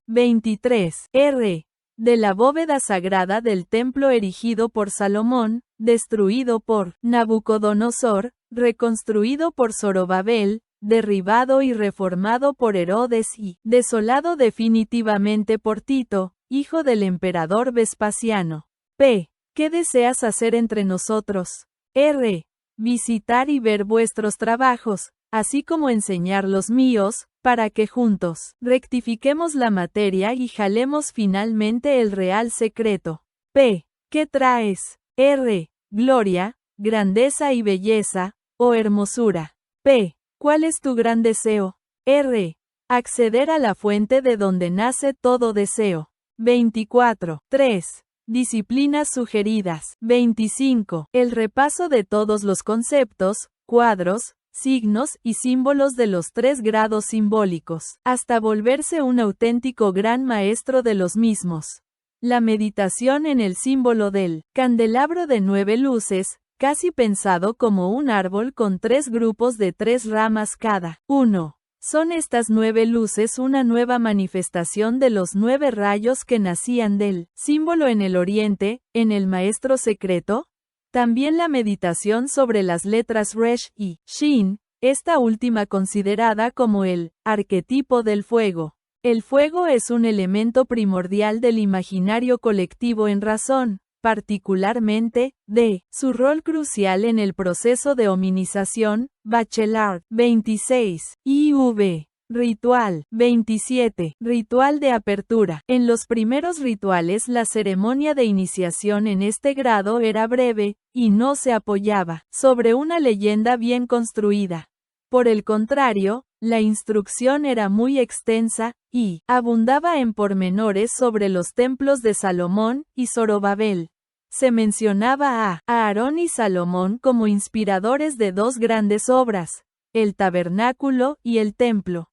23. R. De la bóveda sagrada del templo erigido por Salomón, destruido por Nabucodonosor, reconstruido por Zorobabel, derribado y reformado por Herodes y desolado definitivamente por Tito, hijo del emperador Vespasiano. P. ¿Qué deseas hacer entre nosotros? R. Visitar y ver vuestros trabajos, así como enseñar los míos, para que juntos rectifiquemos la materia y jalemos finalmente el real secreto. P. ¿Qué traes? R. Gloria, grandeza y belleza, o hermosura. P. ¿Cuál es tu gran deseo? R. Acceder a la fuente de donde nace todo deseo. 24. 3. Disciplinas sugeridas. 25. El repaso de todos los conceptos, cuadros, signos y símbolos de los 3 grados simbólicos, hasta volverse un auténtico gran maestro de los mismos. La meditación en el símbolo del candelabro de 9 luces, casi pensado como un árbol con 3 grupos de 3 ramas cada uno. ¿Son estas 9 luces una nueva manifestación de los 9 rayos que nacían del símbolo en el oriente, en el maestro secreto? También la meditación sobre las letras Resh y Shin, esta última considerada como el arquetipo del fuego. El fuego es un elemento primordial del imaginario colectivo en razón, particularmente, de su rol crucial en el proceso de hominización. Bachelard, 26, IV. Ritual, 27. Ritual de apertura. En los primeros rituales la ceremonia de iniciación en este grado era breve, y no se apoyaba sobre una leyenda bien construida. Por el contrario, la instrucción era muy extensa, y abundaba en pormenores sobre los templos de Salomón y Zorobabel. Se mencionaba a Aarón y Salomón como inspiradores de 2 grandes obras, el tabernáculo y el templo.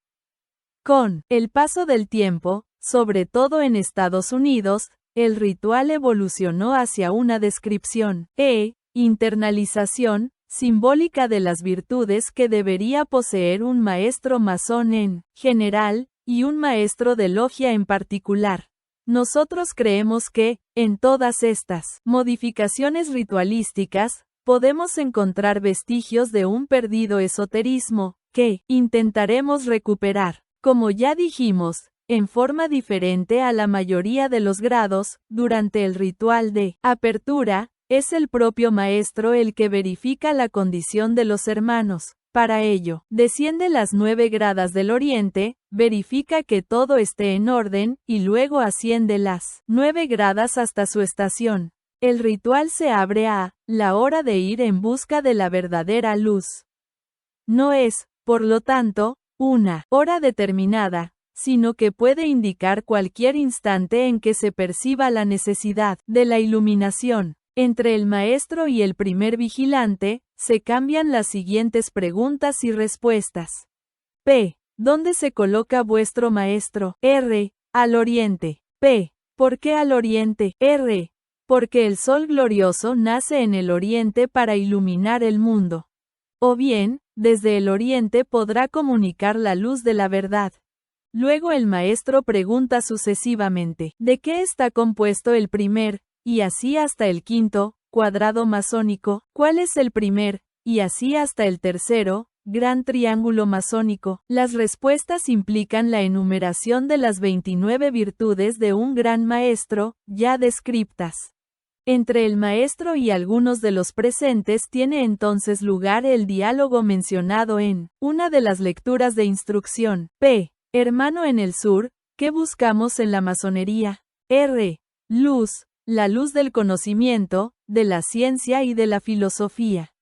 Con el paso del tiempo, sobre todo en Estados Unidos, el ritual evolucionó hacia una descripción internalización simbólica de las virtudes que debería poseer un maestro masón en general, y un maestro de logia en particular. Nosotros creemos que, en todas estas modificaciones ritualísticas, podemos encontrar vestigios de un perdido esoterismo, que intentaremos recuperar. Como ya dijimos, en forma diferente a la mayoría de los grados, durante el ritual de apertura, es el propio maestro el que verifica la condición de los hermanos. Para ello, desciende las 9 gradas del oriente, verifica que todo esté en orden, y luego asciende las 9 gradas hasta su estación. El ritual se abre a la hora de ir en busca de la verdadera luz. No es, por lo tanto, una hora determinada, sino que puede indicar cualquier instante en que se perciba la necesidad de la iluminación. Entre el maestro y el primer vigilante, se cambian las siguientes preguntas y respuestas. P. ¿Dónde se coloca vuestro maestro? R. Al oriente. P. ¿Por qué al oriente? R. Porque el sol glorioso nace en el oriente para iluminar el mundo. O bien, desde el oriente podrá comunicar la luz de la verdad. Luego el maestro pregunta sucesivamente, ¿de qué está compuesto el primer, y así hasta el quinto, cuadrado masónico? ¿Cuál es el primer, y así hasta el tercero, gran triángulo masónico? Las respuestas implican la enumeración de las 29 virtudes de un gran maestro, ya descriptas. Entre el maestro y algunos de los presentes tiene entonces lugar el diálogo mencionado en una de las lecturas de instrucción. P. Hermano en el sur, ¿qué buscamos en la masonería? R. Luz, la luz del conocimiento, de la ciencia y de la filosofía.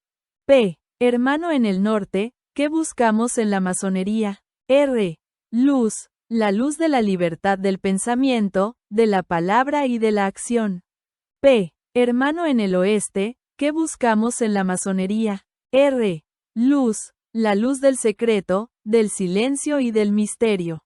P. Hermano en el norte, ¿qué buscamos en la masonería? R. Luz, la luz de la libertad del pensamiento, de la palabra y de la acción. P. Hermano en el oeste, ¿qué buscamos en la masonería? R. Luz, la luz del secreto, del silencio y del misterio.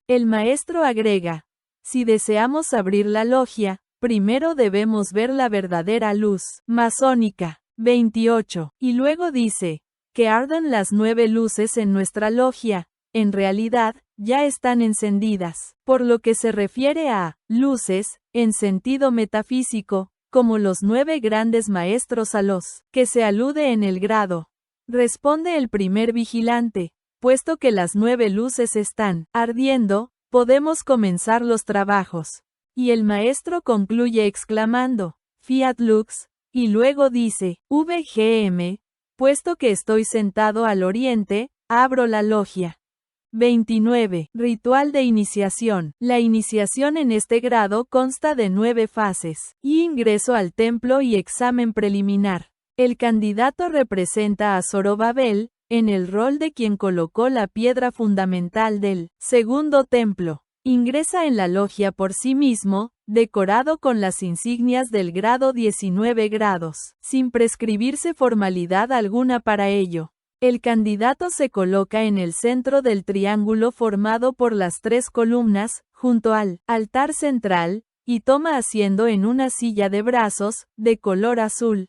El maestro agrega, si deseamos abrir la logia, primero debemos ver la verdadera luz masónica. 28. Y luego dice, que ardan las 9 luces en nuestra logia, en realidad, ya están encendidas. Por lo que se refiere a luces, en sentido metafísico, como los 9 grandes maestros a los que se alude en el grado. Responde el primer vigilante, puesto que las 9 luces están ardiendo, podemos comenzar los trabajos. Y el maestro concluye exclamando, Fiat Lux, y luego dice, VGM, puesto que estoy sentado al oriente, abro la logia. 29. Ritual de iniciación. La iniciación en este grado consta de 9 fases, y ingreso al templo y examen preliminar. El candidato representa a Zorobabel, en el rol de quien colocó la piedra fundamental del segundo templo. Ingresa en la logia por sí mismo, decorado con las insignias del grado 19 grados, sin prescribirse formalidad alguna para ello. El candidato se coloca en el centro del triángulo formado por las 3 columnas, junto al altar central, y toma asiento en una silla de brazos, de color azul.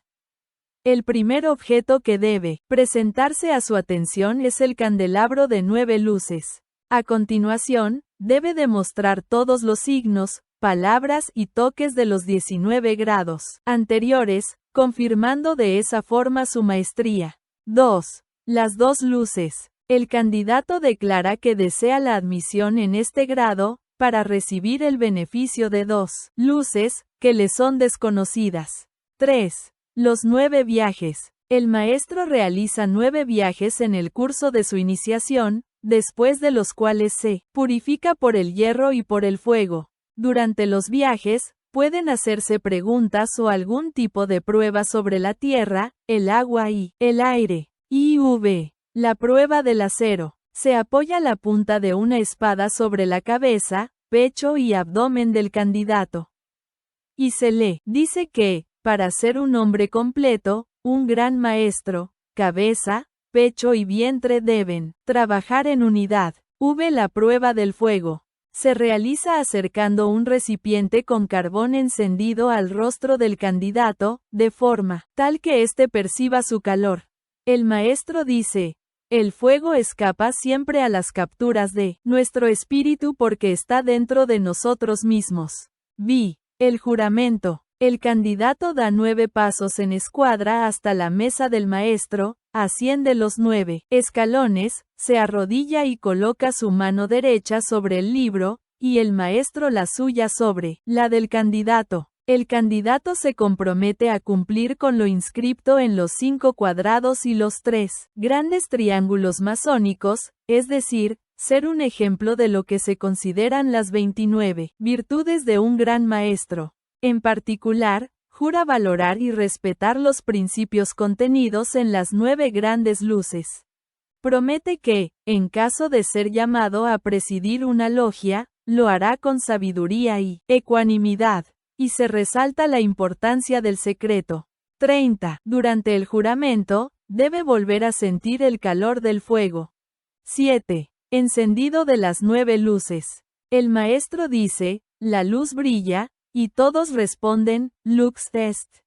El primer objeto que debe presentarse a su atención es el candelabro de 9 luces. A continuación, debe demostrar todos los signos, palabras y toques de los 19 grados anteriores, confirmando de esa forma su maestría. 2. Las 2 luces. El candidato declara que desea la admisión en este grado, para recibir el beneficio de 2 luces, que le son desconocidas. 3. Los 9 viajes. El maestro realiza 9 viajes en el curso de su iniciación, después de los cuales se purifica por el hierro y por el fuego. Durante los viajes, pueden hacerse preguntas o algún tipo de prueba sobre la tierra, el agua y el aire. IV. La prueba del acero. Se apoya la punta de una espada sobre la cabeza, pecho y abdomen del candidato. Y se le dice que, para ser un hombre completo, un gran maestro, cabeza, pecho y vientre deben trabajar en unidad. V. La prueba del fuego. Se realiza acercando un recipiente con carbón encendido al rostro del candidato, de forma tal que éste perciba su calor. El maestro dice: el fuego escapa siempre a las capturas de nuestro espíritu porque está dentro de nosotros mismos. V. El juramento. El candidato da 9 pasos en escuadra hasta la mesa del maestro, asciende los 9 escalones, se arrodilla y coloca su mano derecha sobre el libro, y el maestro la suya sobre la del candidato. El candidato se compromete a cumplir con lo inscripto en los 5 cuadrados y los 3 grandes triángulos masónicos, es decir, ser un ejemplo de lo que se consideran las 29 virtudes de un gran maestro. En particular, jura valorar y respetar los principios contenidos en las 9 grandes luces. Promete que, en caso de ser llamado a presidir una logia, lo hará con sabiduría y ecuanimidad, y se resalta la importancia del secreto. 30. Durante el juramento, debe volver a sentir el calor del fuego. 7. Encendido de las 9 luces. El maestro dice: la luz brilla, y todos responden: Lux est.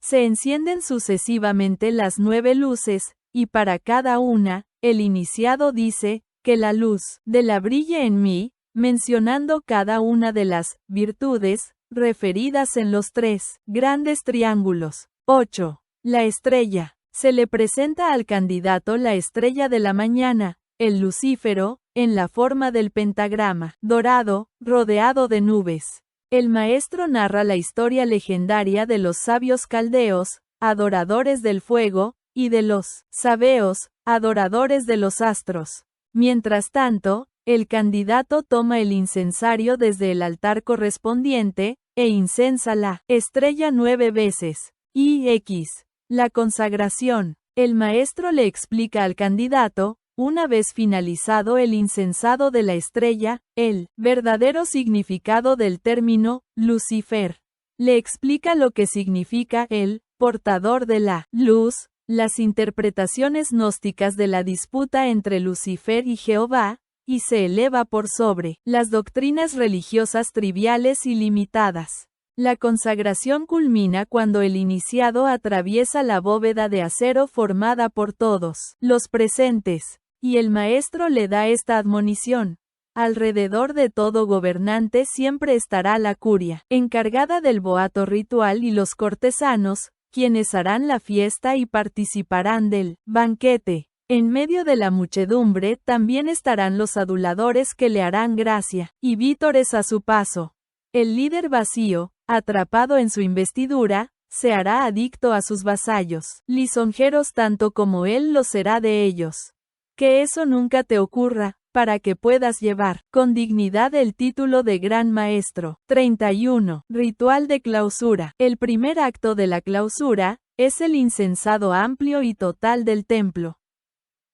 Se encienden sucesivamente las 9 luces, y para cada una, el iniciado dice: que la luz de la brille en mí, mencionando cada una de las virtudes referidas en los 3 grandes triángulos. 8. La estrella. Se le presenta al candidato la estrella de la mañana, el lucífero, en la forma del pentagrama dorado, rodeado de nubes. El maestro narra la historia legendaria de los sabios caldeos, adoradores del fuego, y de los sabeos, adoradores de los astros. Mientras tanto, el candidato toma el incensario desde el altar correspondiente, e incensa la estrella 9 veces. X. La consagración. El maestro le explica al candidato, una vez finalizado el incensado de la estrella, el verdadero significado del término Lucifer. Le explica lo que significa el portador de la luz, las interpretaciones gnósticas de la disputa entre Lucifer y Jehová, y se eleva por sobre las doctrinas religiosas triviales y limitadas. La consagración culmina cuando el iniciado atraviesa la bóveda de acero formada por todos los presentes, y el maestro le da esta admonición: alrededor de todo gobernante siempre estará la curia, encargada del boato ritual, y los cortesanos, quienes harán la fiesta y participarán del banquete. En medio de la muchedumbre también estarán los aduladores que le harán gracia y vítores a su paso. El líder vacío, atrapado en su investidura, se hará adicto a sus vasallos, lisonjeros tanto como él lo será de ellos. Que eso nunca te ocurra, para que puedas llevar con dignidad el título de Gran Maestro. 31. Ritual de clausura. El primer acto de la clausura es el incensado amplio y total del templo.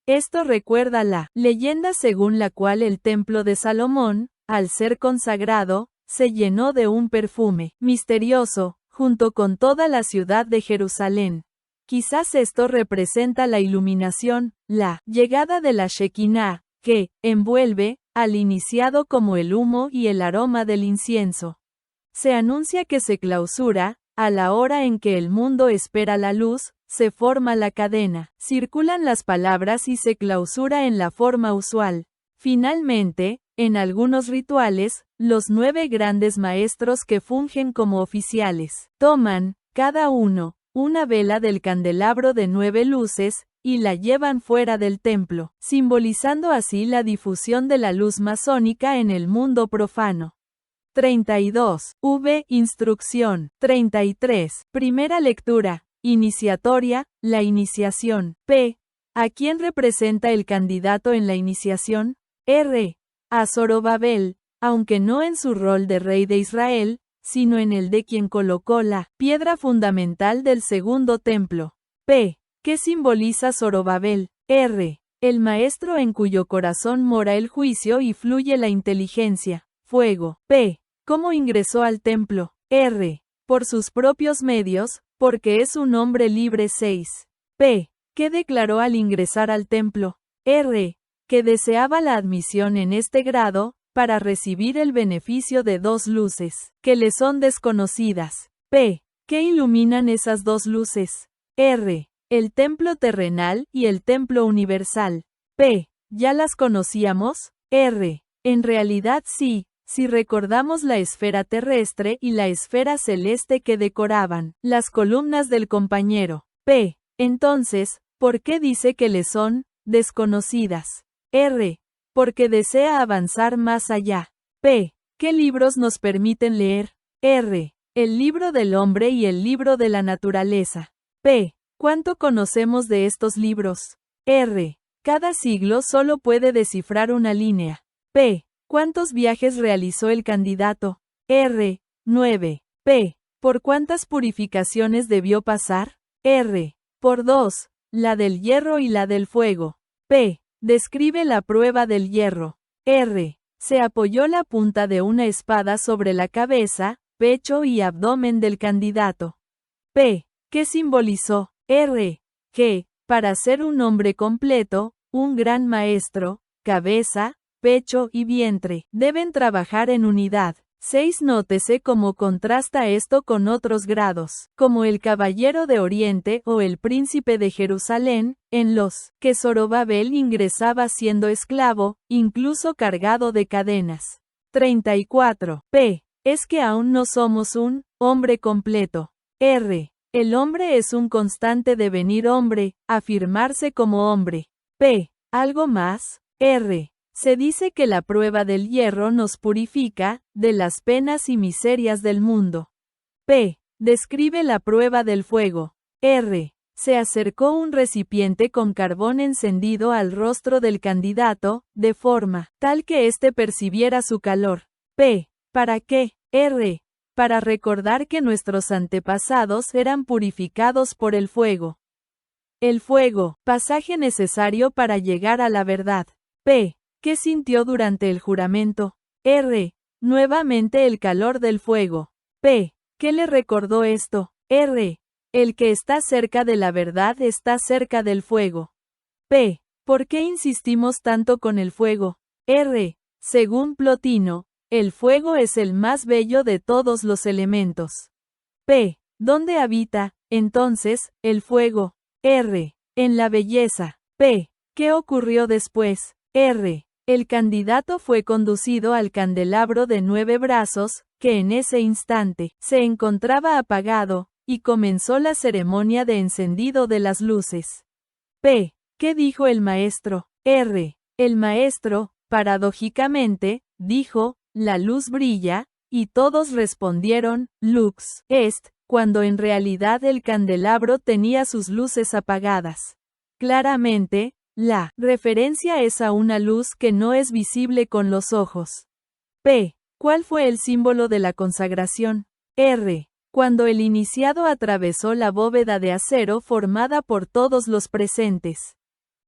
Esto recuerda la leyenda según la cual el templo de Salomón, al ser consagrado, se llenó de un perfume misterioso, junto con toda la ciudad de Jerusalén. Quizás esto representa la iluminación, la llegada de la Shekinah, que envuelve al iniciado como el humo y el aroma del incienso. Se anuncia que se clausura, a la hora en que el mundo espera la luz, se forma la cadena, circulan las palabras y se clausura en la forma usual. Finalmente, en algunos rituales, los 9 grandes maestros que fungen como oficiales, toman, cada uno, una vela del candelabro de 9 luces, y la llevan fuera del templo, simbolizando así la difusión de la luz masónica en el mundo profano. 32. Instrucción. 33. Primera lectura. Iniciatoria, la iniciación. P. ¿A quién representa el candidato en la iniciación? R. A Zorobabel, aunque no en su rol de rey de Israel, sino en el de quien colocó la piedra fundamental del segundo templo. P. ¿Qué simboliza Zorobabel? R. El maestro en cuyo corazón mora el juicio y fluye la inteligencia. Fuego. P. ¿Cómo ingresó al templo? R. Por sus propios medios, porque es un hombre libre. 6. P. ¿Qué declaró al ingresar al templo? R. Que deseaba la admisión en este grado, para recibir el beneficio de 2 luces, que le son desconocidas. P. ¿Qué iluminan esas 2 luces? R. El templo terrenal y el templo universal. P. ¿Ya las conocíamos? R. En realidad sí. Si recordamos la esfera terrestre y la esfera celeste que decoraban las columnas del compañero. P. Entonces, ¿por qué dice que le son desconocidas? R. Porque desea avanzar más allá. P. ¿Qué libros nos permiten leer? R. El libro del hombre y el libro de la naturaleza. P. ¿Cuánto conocemos de estos libros? R. Cada siglo solo puede descifrar una línea. P. ¿Cuántos viajes realizó el candidato? R. 9. P. ¿Por cuántas purificaciones debió pasar? R. Por 2. La del hierro y la del fuego. P. Describe la prueba del hierro. R. Se apoyó la punta de una espada sobre la cabeza, pecho y abdomen del candidato. P. ¿Qué simbolizó? R. Que, para ser un hombre completo, un gran maestro, cabeza, pecho y vientre, deben trabajar en unidad. 6. Nótese cómo contrasta esto con otros grados, como el caballero de Oriente o el príncipe de Jerusalén, en los que Zorobabel ingresaba siendo esclavo, incluso cargado de cadenas. 34. P. Es que aún no somos un hombre completo. R. El hombre es un constante devenir hombre, afirmarse como hombre. P. ¿Algo más? R. Se dice que la prueba del hierro nos purifica de las penas y miserias del mundo. P. Describe la prueba del fuego. R. Se acercó un recipiente con carbón encendido al rostro del candidato, de forma tal que éste percibiera su calor. P. ¿Para qué? R. Para recordar que nuestros antepasados eran purificados por el fuego. El fuego, pasaje necesario para llegar a la verdad. P. ¿Qué sintió durante el juramento? R. Nuevamente el calor del fuego. P. ¿Qué le recordó esto? R. El que está cerca de la verdad está cerca del fuego. P. ¿Por qué insistimos tanto con el fuego? R. Según Plotino, el fuego es el más bello de todos los elementos. P. ¿Dónde habita, entonces, el fuego? R. En la belleza. P. ¿Qué ocurrió después? R. El candidato fue conducido al candelabro de 9 brazos, que en ese instante se encontraba apagado, y comenzó la ceremonia de encendido de las luces. P. ¿Qué dijo el maestro? R. El maestro, paradójicamente, dijo, la luz brilla, y todos respondieron, lux est, cuando en realidad el candelabro tenía sus luces apagadas. Claramente, la referencia es a una luz que no es visible con los ojos. P. ¿Cuál fue el símbolo de la consagración? R. Cuando el iniciado atravesó la bóveda de acero formada por todos los presentes.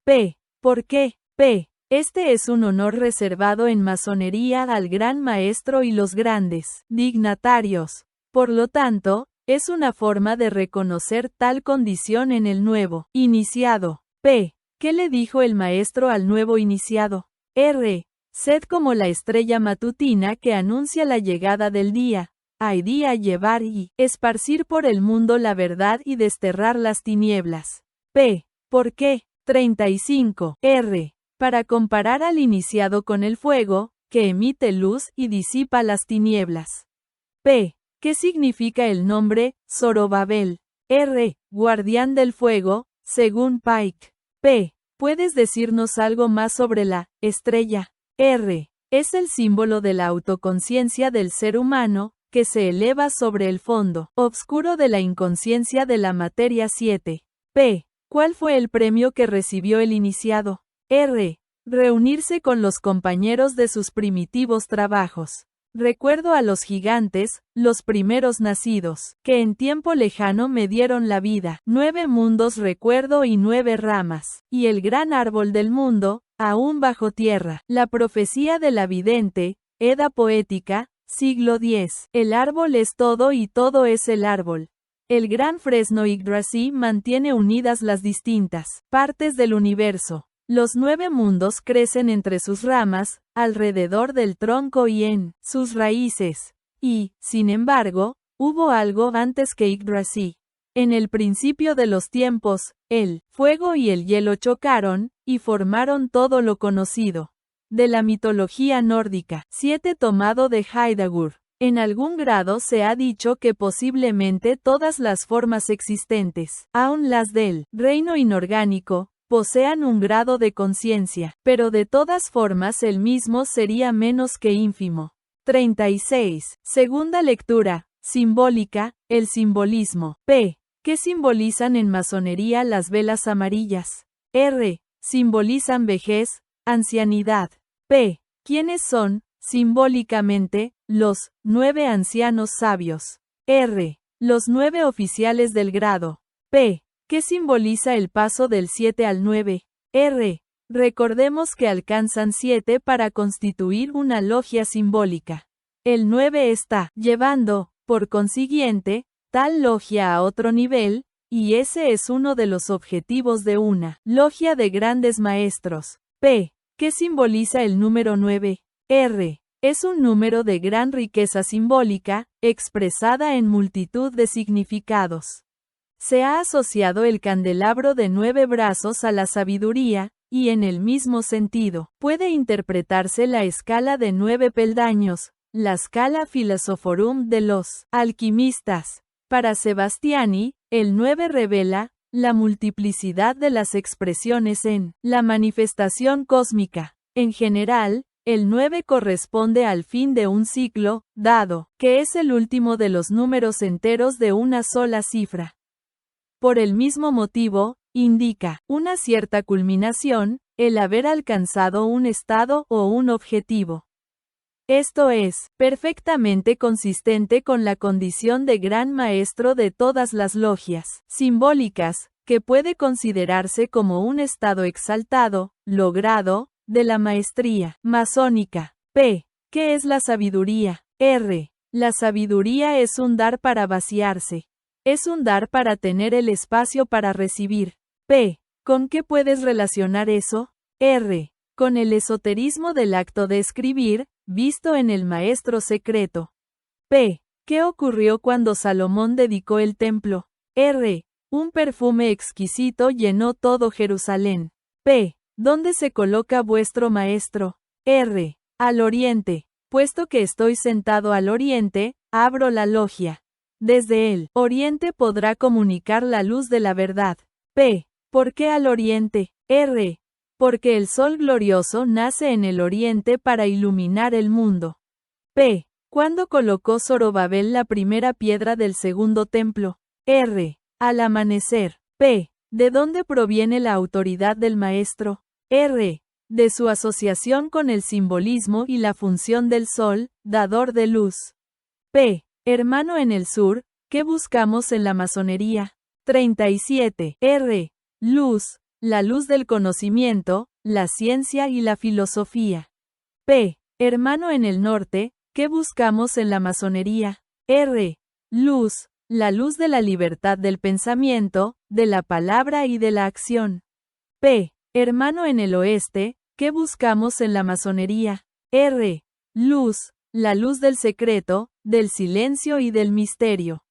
P. ¿Por qué? P. Este es un honor reservado en masonería al gran maestro y los grandes dignatarios. Por lo tanto, Es una forma de reconocer tal condición en el nuevo iniciado. P. ¿Qué le dijo el maestro al nuevo iniciado? R. Sed como la estrella matutina que anuncia la llegada del día. Hay día llevar y esparcir por el mundo la verdad y desterrar las tinieblas. P. ¿Por qué? 35. R. Para comparar al iniciado con el fuego, que emite luz y disipa las tinieblas. P. ¿Qué significa el nombre Zorobabel? R. Guardián del fuego, según Pike. P. ¿Puedes decirnos algo más sobre la estrella? R. Es el símbolo de la autoconciencia del ser humano, que se eleva sobre el fondo oscuro de la inconsciencia de la materia 7. P. ¿Cuál fue el premio que recibió el iniciado? R. Reunirse con los compañeros de sus primitivos trabajos. Recuerdo a los gigantes, los primeros nacidos, que en tiempo lejano me dieron la vida. 9 mundos recuerdo y 9 ramas, y el gran árbol del mundo, aún bajo tierra. La profecía de la vidente, Edda poética, siglo X. El árbol es todo y todo es el árbol. El gran fresno Yggdrasil mantiene unidas las distintas partes del universo. Los 9 mundos crecen entre sus ramas, alrededor del tronco y en sus raíces. Y, sin embargo, hubo algo antes que Yggdrasil. En el principio de los tiempos, el fuego y el hielo chocaron, y formaron todo lo conocido. De la mitología nórdica. 7 tomado de Heidegger. En algún grado se ha dicho que posiblemente todas las formas existentes, aun las del reino inorgánico, posean un grado de conciencia, pero de todas formas el mismo sería menos que ínfimo. 36. Segunda lectura, simbólica, el simbolismo. P. ¿Qué simbolizan en masonería las velas amarillas? R. Simbolizan vejez, ancianidad. P. ¿Quiénes son, simbólicamente, los 9 ancianos sabios? R. Los 9 oficiales del grado. P. ¿Qué simboliza el paso del 7 al 9? R. Recordemos que alcanzan 7 para constituir una logia simbólica. El 9 está llevando, por consiguiente, tal logia a otro nivel, y ese es uno de los objetivos de una logia de grandes maestros. P. ¿Qué simboliza el número 9? R. Es un número de gran riqueza simbólica, expresada en multitud de significados. Se ha asociado el candelabro de 9 brazos a la sabiduría, y en el mismo sentido, puede interpretarse la escala de 9 peldaños, la Scala Philosophorum de los alquimistas. Para Sebastiani, el 9 revela la multiplicidad de las expresiones en la manifestación cósmica. En general, el 9 corresponde al fin de un ciclo, dado que es el último de los números enteros de una sola cifra. Por el mismo motivo, indica una cierta culminación, el haber alcanzado un estado o un objetivo. Esto es perfectamente consistente con la condición de gran maestro de todas las logias simbólicas, que puede considerarse como un estado exaltado, logrado, de la maestría masónica. P. ¿Qué es la sabiduría? R. La sabiduría es un dar para vaciarse. Es un dar para tener el espacio para recibir. P. ¿Con qué puedes relacionar eso? R. Con el esoterismo del acto de escribir, visto en el Maestro Secreto. P. ¿Qué ocurrió cuando Salomón dedicó el templo? R. Un perfume exquisito llenó todo Jerusalén. P. ¿Dónde se coloca vuestro maestro? R. Al oriente. Puesto que estoy sentado al oriente, abro la logia. Desde el oriente podrá comunicar la luz de la verdad. P. ¿Por qué al oriente? R. Porque el sol glorioso nace en el oriente para iluminar el mundo. P. ¿Cuándo colocó Zorobabel la primera piedra del segundo templo? R. Al amanecer. P. ¿De dónde proviene la autoridad del maestro? R. De su asociación con el simbolismo y la función del sol, dador de luz. P. Hermano en el sur, ¿qué buscamos en la masonería? 37. R. Luz, la luz del conocimiento, la ciencia y la filosofía. P. Hermano en el norte, ¿qué buscamos en la masonería? R. Luz, la luz de la libertad del pensamiento, de la palabra y de la acción. P. Hermano en el oeste, ¿qué buscamos en la masonería? R. Luz, la luz del secreto, del silencio y del misterio.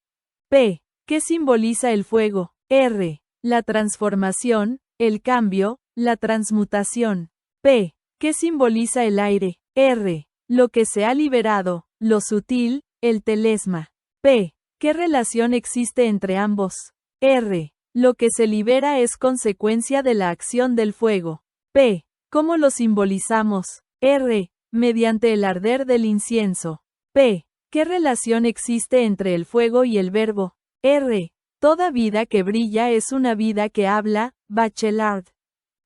P. ¿Qué simboliza el fuego? R. La transformación, el cambio, la transmutación. P. ¿Qué simboliza el aire? R. Lo que se ha liberado, lo sutil, el telesma. P. ¿Qué relación existe entre ambos? R. Lo que se libera es consecuencia de la acción del fuego. P. ¿Cómo lo simbolizamos? R. Mediante el arder del incienso. P. ¿Qué relación existe entre el fuego y el verbo? R. Toda vida que brilla es una vida que habla, Bachelard.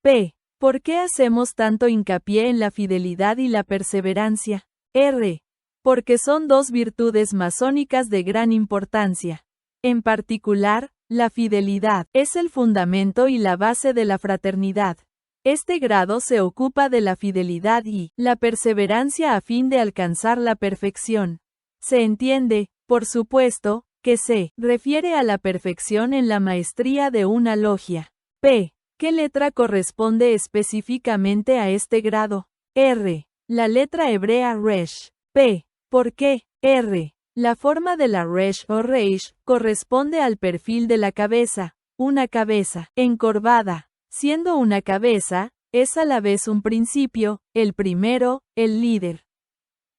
P. ¿Por qué hacemos tanto hincapié en la fidelidad y la perseverancia? R. Porque son dos virtudes masónicas de gran importancia. En particular, la fidelidad es el fundamento y la base de la fraternidad. Este grado se ocupa de la fidelidad y la perseverancia a fin de alcanzar la perfección. Se entiende, por supuesto, que se refiere a la perfección en la maestría de una logia. P. ¿Qué letra corresponde específicamente a este grado? R. La letra hebrea Resh. P. ¿Por qué? R. La forma de la Resh o Reish corresponde al perfil de la cabeza, una cabeza encorvada. Siendo una cabeza, es a la vez un principio, el primero, el líder.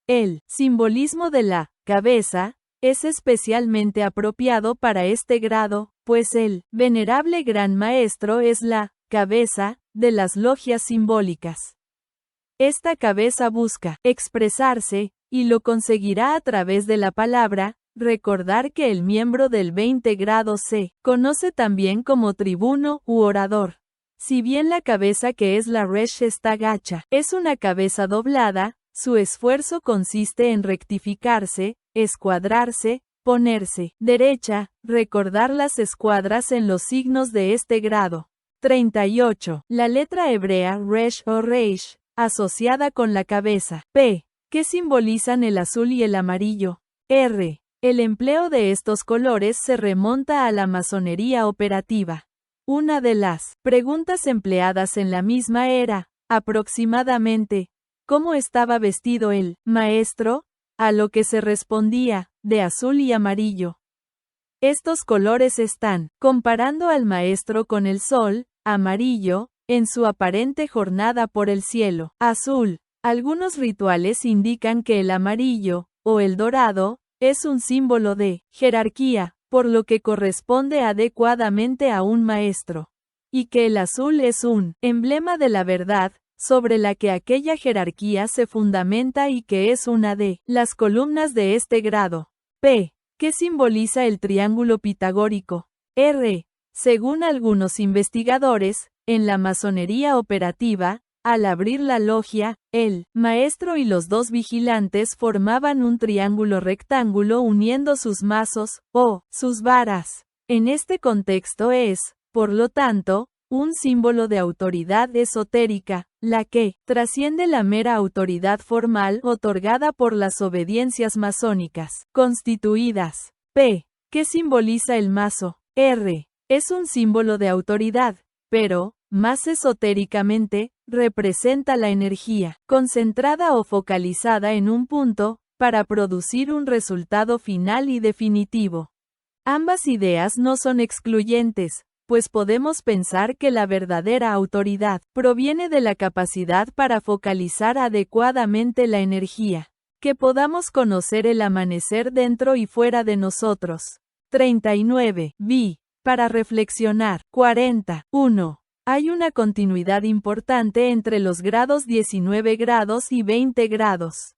El simbolismo de la cabeza es especialmente apropiado para este grado, pues el venerable Gran Maestro es la cabeza de las logias simbólicas. Esta cabeza busca expresarse, y lo conseguirá a través de la palabra. Recordar que el miembro del 20 grado se conoce también como tribuno u orador. Si bien la cabeza que es la Resh está gacha, es una cabeza doblada, su esfuerzo consiste en rectificarse, escuadrarse, ponerse derecha, recordar las escuadras en los signos de este grado. 38. La letra hebrea Resh o Reish, asociada con la cabeza. P. ¿Qué simbolizan el azul y el amarillo? R. El empleo de estos colores se remonta a la masonería operativa. Una de las preguntas empleadas en la misma era, aproximadamente, ¿cómo estaba vestido el maestro? A lo que se respondía, de azul y amarillo. Estos colores están comparando al maestro con el sol, amarillo, en su aparente jornada por el cielo, azul. Algunos rituales indican que el amarillo, o el dorado, es un símbolo de jerarquía, por lo que corresponde adecuadamente a un maestro. Y que el azul es un emblema de la verdad, sobre la que aquella jerarquía se fundamenta y que es una de las columnas de este grado. P. ¿Qué simboliza el triángulo pitagórico? R. Según algunos investigadores, en la masonería operativa, al abrir la logia, el maestro y los dos vigilantes formaban un triángulo rectángulo uniendo sus mazos, o sus varas. En este contexto es, por lo tanto, un símbolo de autoridad esotérica, la que trasciende la mera autoridad formal otorgada por las obediencias masónicas constituidas. P. ¿Qué simboliza el mazo? R. Es un símbolo de autoridad, pero, más esotéricamente, representa la energía, concentrada o focalizada en un punto, para producir un resultado final y definitivo. Ambas ideas no son excluyentes, pues podemos pensar que la verdadera autoridad proviene de la capacidad para focalizar adecuadamente la energía, que podamos conocer el amanecer dentro y fuera de nosotros. 39. Vi. Para reflexionar. 41. Hay una continuidad importante entre los grados 19 grados y 20 grados.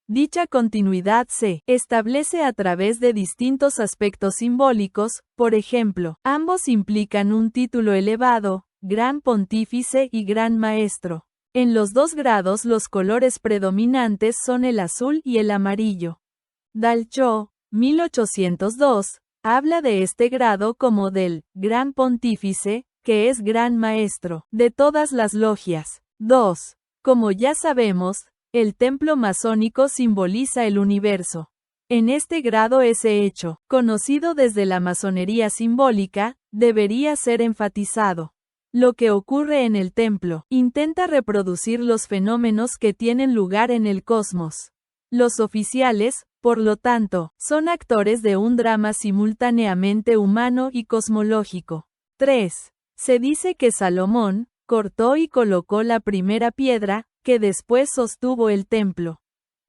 Dicha continuidad se establece a través de distintos aspectos simbólicos, por ejemplo, ambos implican un título elevado, Gran Pontífice y Gran Maestro. En los dos grados los colores predominantes son el azul y el amarillo. Dalcho, 1802, habla de este grado como del Gran Pontífice, que es Gran Maestro de todas las logias. 2. Como ya sabemos, el templo masónico simboliza el universo. En este grado ese hecho, conocido desde la masonería simbólica, debería ser enfatizado. Lo que ocurre en el templo intenta reproducir los fenómenos que tienen lugar en el cosmos. Los oficiales, por lo tanto, son actores de un drama simultáneamente humano y cosmológico. 3. Se dice que Salomón cortó y colocó la primera piedra, que después sostuvo el templo.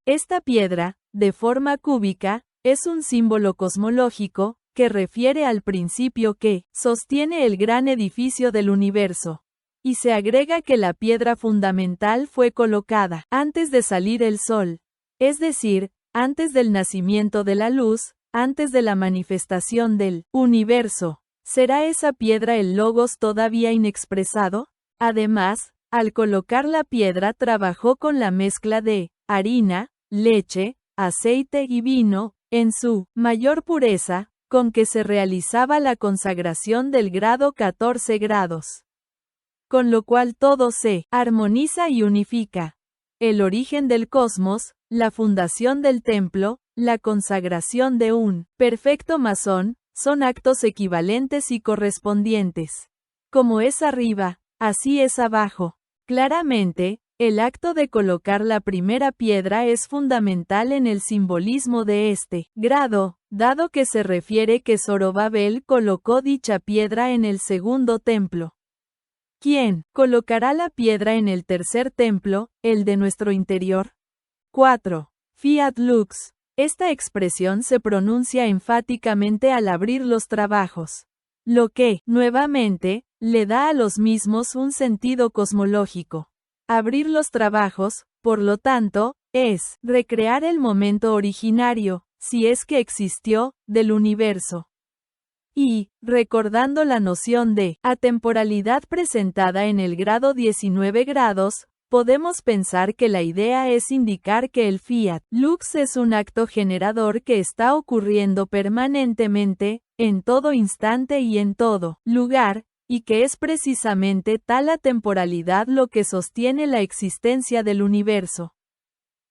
Esta piedra, de forma cúbica, es un símbolo cosmológico, que refiere al principio que sostiene el gran edificio del universo. Y se agrega que la piedra fundamental fue colocada antes de salir el sol, es decir, antes del nacimiento de la luz, antes de la manifestación del universo. ¿Será esa piedra el logos todavía inexpresado? Además, al colocar la piedra trabajó con la mezcla de harina, leche, aceite y vino, en su mayor pureza, con que se realizaba la consagración del grado 14 grados. Con lo cual todo se armoniza y unifica. El origen del cosmos, la fundación del templo, la consagración de un perfecto masón, son actos equivalentes y correspondientes. Como es arriba, así es abajo. Claramente, el acto de colocar la primera piedra es fundamental en el simbolismo de este grado, dado que se refiere que Zorobabel colocó dicha piedra en el segundo templo. ¿Quién colocará la piedra en el tercer templo, el de nuestro interior? 4. Fiat lux. Esta expresión se pronuncia enfáticamente al abrir los trabajos, lo que, nuevamente, le da a los mismos un sentido cosmológico. Abrir los trabajos, por lo tanto, es recrear el momento originario, si es que existió, del universo. Y, recordando la noción de atemporalidad presentada en el grado 19 grados, podemos pensar que la idea es indicar que el fiat lux es un acto generador que está ocurriendo permanentemente, en todo instante y en todo lugar, y que es precisamente tal atemporalidad lo que sostiene la existencia del universo.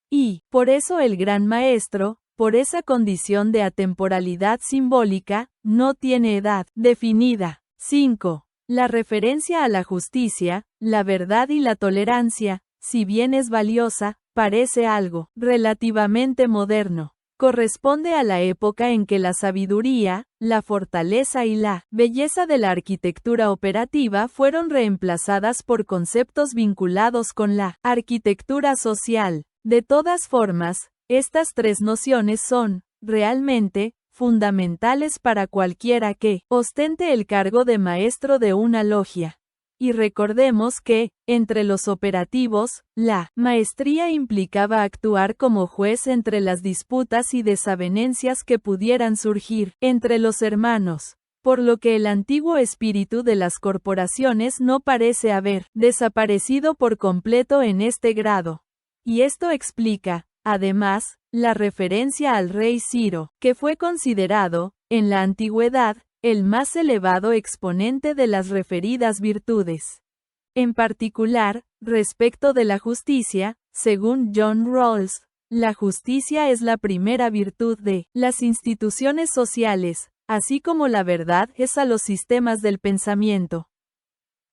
Y, por eso el Gran Maestro, por esa condición de atemporalidad simbólica, no tiene edad definida. 5. La referencia a la justicia, la verdad y la tolerancia, si bien es valiosa, parece algo relativamente moderno. Corresponde a la época en que la sabiduría, la fortaleza y la belleza de la arquitectura operativa fueron reemplazadas por conceptos vinculados con la arquitectura social. De todas formas, estas tres nociones son, realmente, fundamentales para cualquiera que ostente el cargo de maestro de una logia. Y recordemos que, entre los operativos, la maestría implicaba actuar como juez entre las disputas y desavenencias que pudieran surgir entre los hermanos, por lo que el antiguo espíritu de las corporaciones no parece haber desaparecido por completo en este grado. Y esto explica, además, la referencia al rey Ciro, que fue considerado, en la antigüedad, el más elevado exponente de las referidas virtudes. En particular, respecto de la justicia, según John Rawls, la justicia es la primera virtud de las instituciones sociales, así como la verdad es a los sistemas del pensamiento.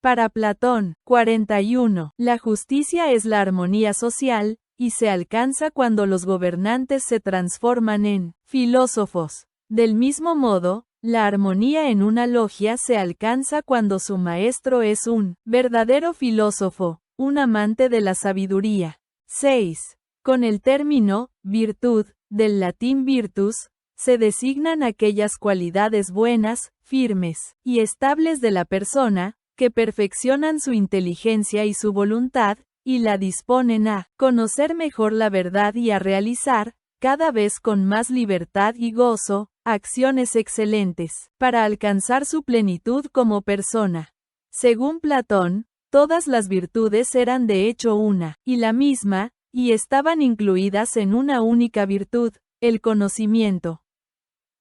Para Platón, 41, la justicia es la armonía social, y se alcanza cuando los gobernantes se transforman en filósofos. Del mismo modo, la armonía en una logia se alcanza cuando su maestro es un verdadero filósofo, un amante de la sabiduría. 6. Con el término virtud, del latín virtus, se designan aquellas cualidades buenas, firmes y estables de la persona, que perfeccionan su inteligencia y su voluntad, y la disponen a conocer mejor la verdad y a realizar, cada vez con más libertad y gozo, acciones excelentes, para alcanzar su plenitud como persona. Según Platón, todas las virtudes eran de hecho una y la misma, y estaban incluidas en una única virtud, el conocimiento.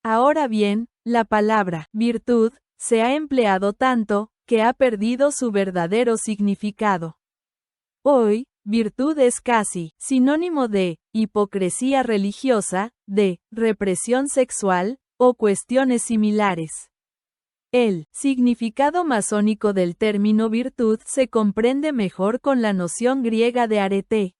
Ahora bien, la palabra virtud se ha empleado tanto, que ha perdido su verdadero significado. Hoy, virtud es casi sinónimo de hipocresía religiosa, de represión sexual, o cuestiones similares. El significado masónico del término virtud se comprende mejor con la noción griega de arete.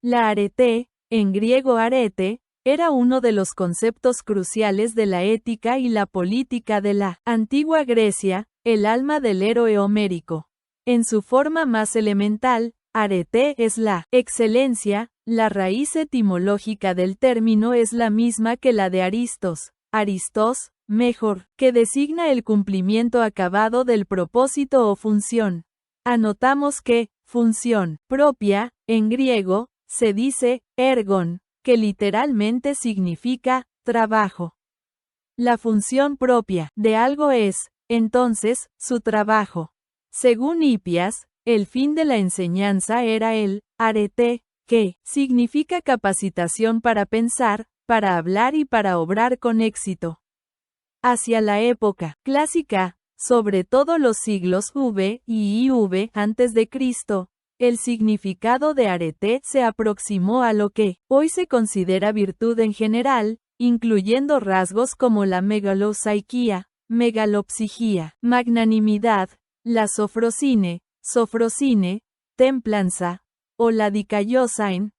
La arete, en griego arete, era uno de los conceptos cruciales de la ética y la política de la antigua Grecia, el alma del héroe homérico. En su forma más elemental, arete es la excelencia, la raíz etimológica del término es la misma que la de Aristos, Aristos, mejor, que designa el cumplimiento acabado del propósito o función. Anotamos que, función propia, en griego, se dice ergon, que literalmente significa trabajo. La función propia de algo es, entonces, su trabajo. Según Hipias, el fin de la enseñanza era el arete, que significa capacitación para pensar, para hablar y para obrar con éxito. Hacia la época clásica, sobre todo los siglos V y IV antes de Cristo, el significado de arete se aproximó a lo que hoy se considera virtud en general, incluyendo rasgos como la megalopsiquía, megalopsigía, magnanimidad, la sofrosine, templanza, o la dikaiosain,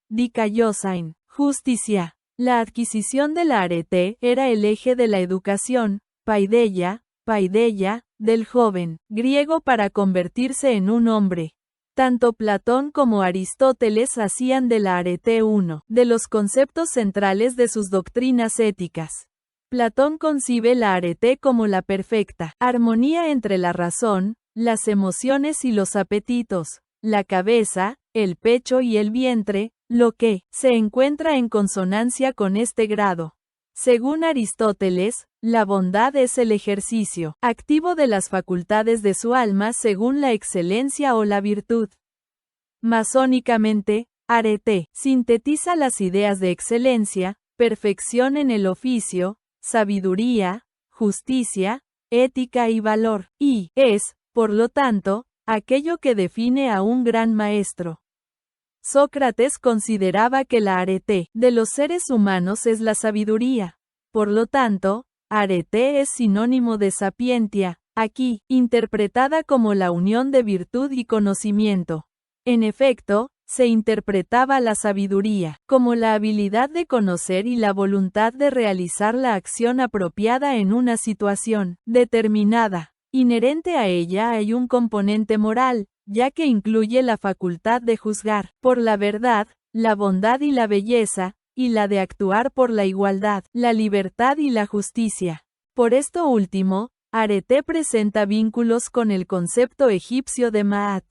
justicia. La adquisición de la arete era el eje de la educación, paideia, del joven griego para convertirse en un hombre. Tanto Platón como Aristóteles hacían de la arete uno de los conceptos centrales de sus doctrinas éticas. Platón concibe la arete como la perfecta armonía entre la razón, las emociones y los apetitos, la cabeza, el pecho y el vientre, lo que se encuentra en consonancia con este grado. Según Aristóteles, la bondad es el ejercicio activo de las facultades de su alma según la excelencia o la virtud. Masónicamente, arete sintetiza las ideas de excelencia, perfección en el oficio, sabiduría, justicia, ética y valor, y es, por lo tanto, aquello que define a un gran maestro. Sócrates consideraba que la arete de los seres humanos es la sabiduría. Por lo tanto, arete es sinónimo de sapientia, aquí, interpretada como la unión de virtud y conocimiento. En efecto, se interpretaba la sabiduría como la habilidad de conocer y la voluntad de realizar la acción apropiada en una situación determinada. Inherente a ella hay un componente moral, ya que incluye la facultad de juzgar por la verdad, la bondad y la belleza, y la de actuar por la igualdad, la libertad y la justicia. Por esto último, arete presenta vínculos con el concepto egipcio de Ma'at.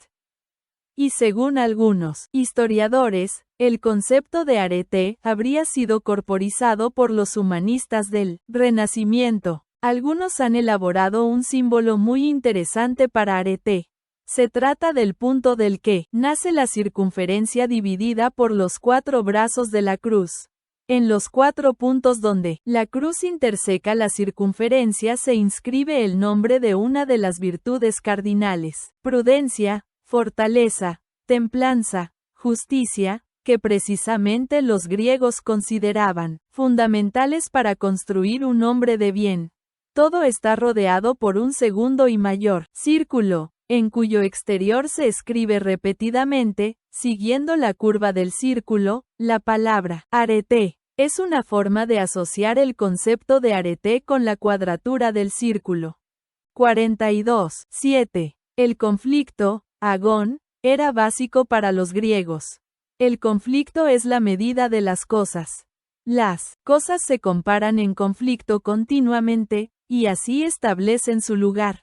Y según algunos historiadores, el concepto de arete habría sido corporizado por los humanistas del Renacimiento. Algunos han elaborado un símbolo muy interesante para arete. Se trata del punto del que nace la circunferencia dividida por los 4 brazos de la cruz. En los 4 puntos donde la cruz interseca la circunferencia se inscribe el nombre de una de las virtudes cardinales: prudencia, fortaleza, templanza, justicia, que precisamente los griegos consideraban fundamentales para construir un hombre de bien. Todo está rodeado por un segundo y mayor círculo, en cuyo exterior se escribe repetidamente, siguiendo la curva del círculo, la palabra arete. Es una forma de asociar el concepto de arete con la cuadratura del círculo. 42. 7. El conflicto, agón, era básico para los griegos. El conflicto es la medida de las cosas. Las cosas se comparan en conflicto continuamente, y así establecen su lugar.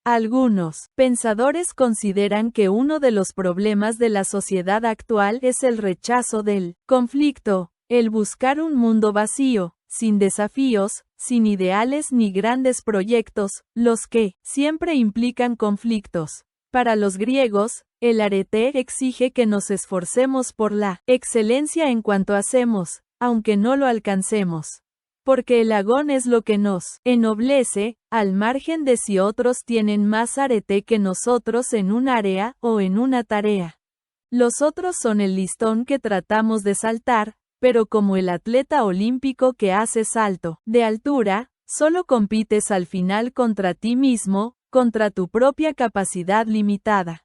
Algunos pensadores consideran que uno de los problemas de la sociedad actual es el rechazo del conflicto, el buscar un mundo vacío, sin desafíos, sin ideales ni grandes proyectos, los que siempre implican conflictos. Para los griegos, el arete exige que nos esforcemos por la excelencia en cuanto hacemos, aunque no lo alcancemos. Porque el agón es lo que nos ennoblece, al margen de si otros tienen más arete que nosotros en un área o en una tarea. Los otros son el listón que tratamos de saltar, pero como el atleta olímpico que hace salto de altura, solo compites al final contra ti mismo, contra tu propia capacidad limitada.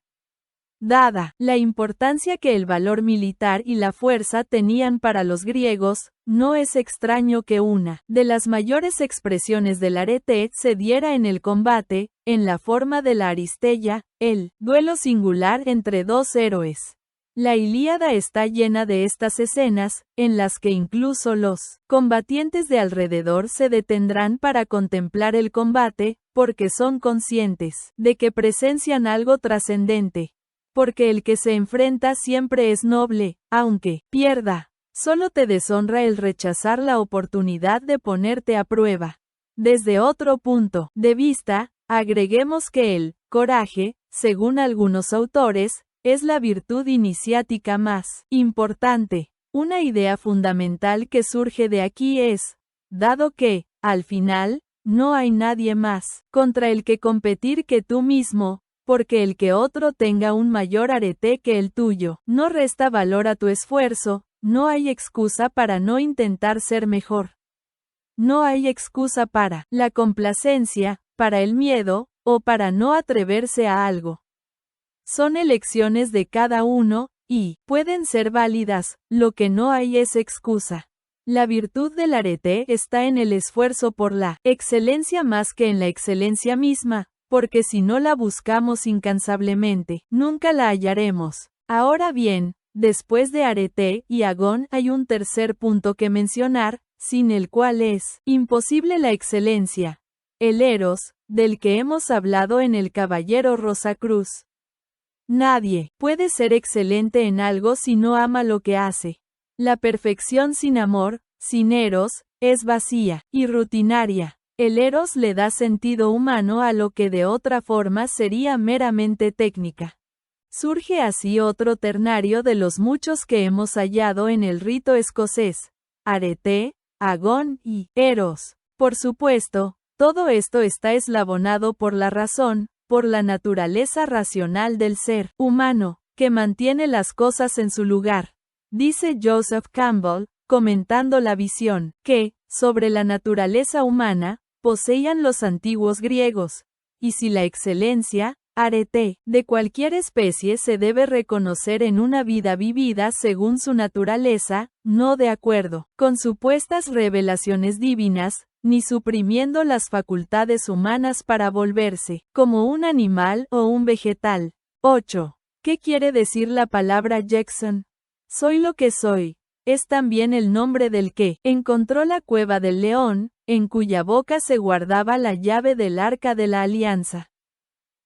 Dada la importancia que el valor militar y la fuerza tenían para los griegos, no es extraño que una de las mayores expresiones del arete se diera en el combate, en la forma de la Aristeia, el duelo singular entre dos héroes. La Ilíada está llena de estas escenas, en las que incluso los combatientes de alrededor se detendrán para contemplar el combate, porque son conscientes de que presencian algo trascendente. Porque el que se enfrenta siempre es noble, aunque pierda. Solo te deshonra el rechazar la oportunidad de ponerte a prueba. Desde otro punto de vista, agreguemos que el coraje, según algunos autores, es la virtud iniciática más importante. Una idea fundamental que surge de aquí es, dado que, al final, no hay nadie más contra el que competir que tú mismo, porque el que otro tenga un mayor arete que el tuyo no resta valor a tu esfuerzo, no hay excusa para no intentar ser mejor. No hay excusa para la complacencia, para el miedo, o para no atreverse a algo. Son elecciones de cada uno, y pueden ser válidas, lo que no hay es excusa. La virtud del arete está en el esfuerzo por la excelencia más que en la excelencia misma, porque si no la buscamos incansablemente, nunca la hallaremos. Ahora bien, después de arete y agón hay un tercer punto que mencionar, sin el cual es imposible la excelencia. El eros, del que hemos hablado en el Caballero Rosacruz. Nadie puede ser excelente en algo si no ama lo que hace. La perfección sin amor, sin eros, es vacía y rutinaria. El eros le da sentido humano a lo que de otra forma sería meramente técnica. Surge así otro ternario de los muchos que hemos hallado en el rito escocés: arete, agón y eros. Por supuesto, todo esto está eslabonado por la razón, por la naturaleza racional del ser humano, que mantiene las cosas en su lugar. Dice Joseph Campbell, comentando la visión que, sobre la naturaleza humana, poseían los antiguos griegos, y si la excelencia, arete, de cualquier especie se debe reconocer en una vida vivida según su naturaleza, no de acuerdo con supuestas revelaciones divinas, ni suprimiendo las facultades humanas para volverse, como un animal o un vegetal. 8. ¿Qué quiere decir la palabra Jackson? Soy lo que soy. Es también el nombre del que encontró la cueva del león, en cuya boca se guardaba la llave del arca de la alianza.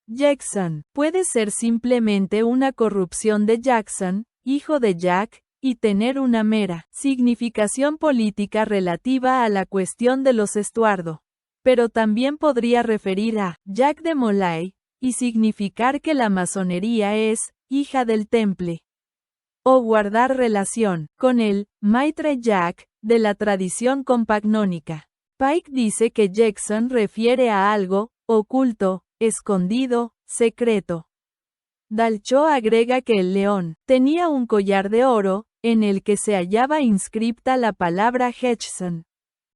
Jackson puede ser simplemente una corrupción de Jackson, hijo de Jack, y tener una mera significación política relativa a la cuestión de los Estuardo. Pero también podría referir a Jack de Molay, y significar que la masonería es hija del temple. O guardar relación con el Maitre Jack de la tradición compagnónica. Pike dice que Jackson refiere a algo oculto, escondido, secreto. Dalcho agrega que el león tenía un collar de oro, en el que se hallaba inscripta la palabra Hedgeson.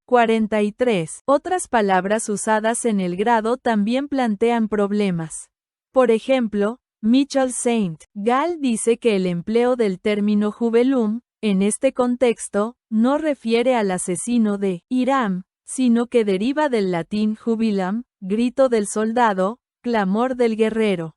43. Otras palabras usadas en el grado también plantean problemas. Por ejemplo, Mitchell St. Gall dice que el empleo del término jubelum, en este contexto, no refiere al asesino de Hiram, sino que deriva del latín jubilam, grito del soldado, clamor del guerrero.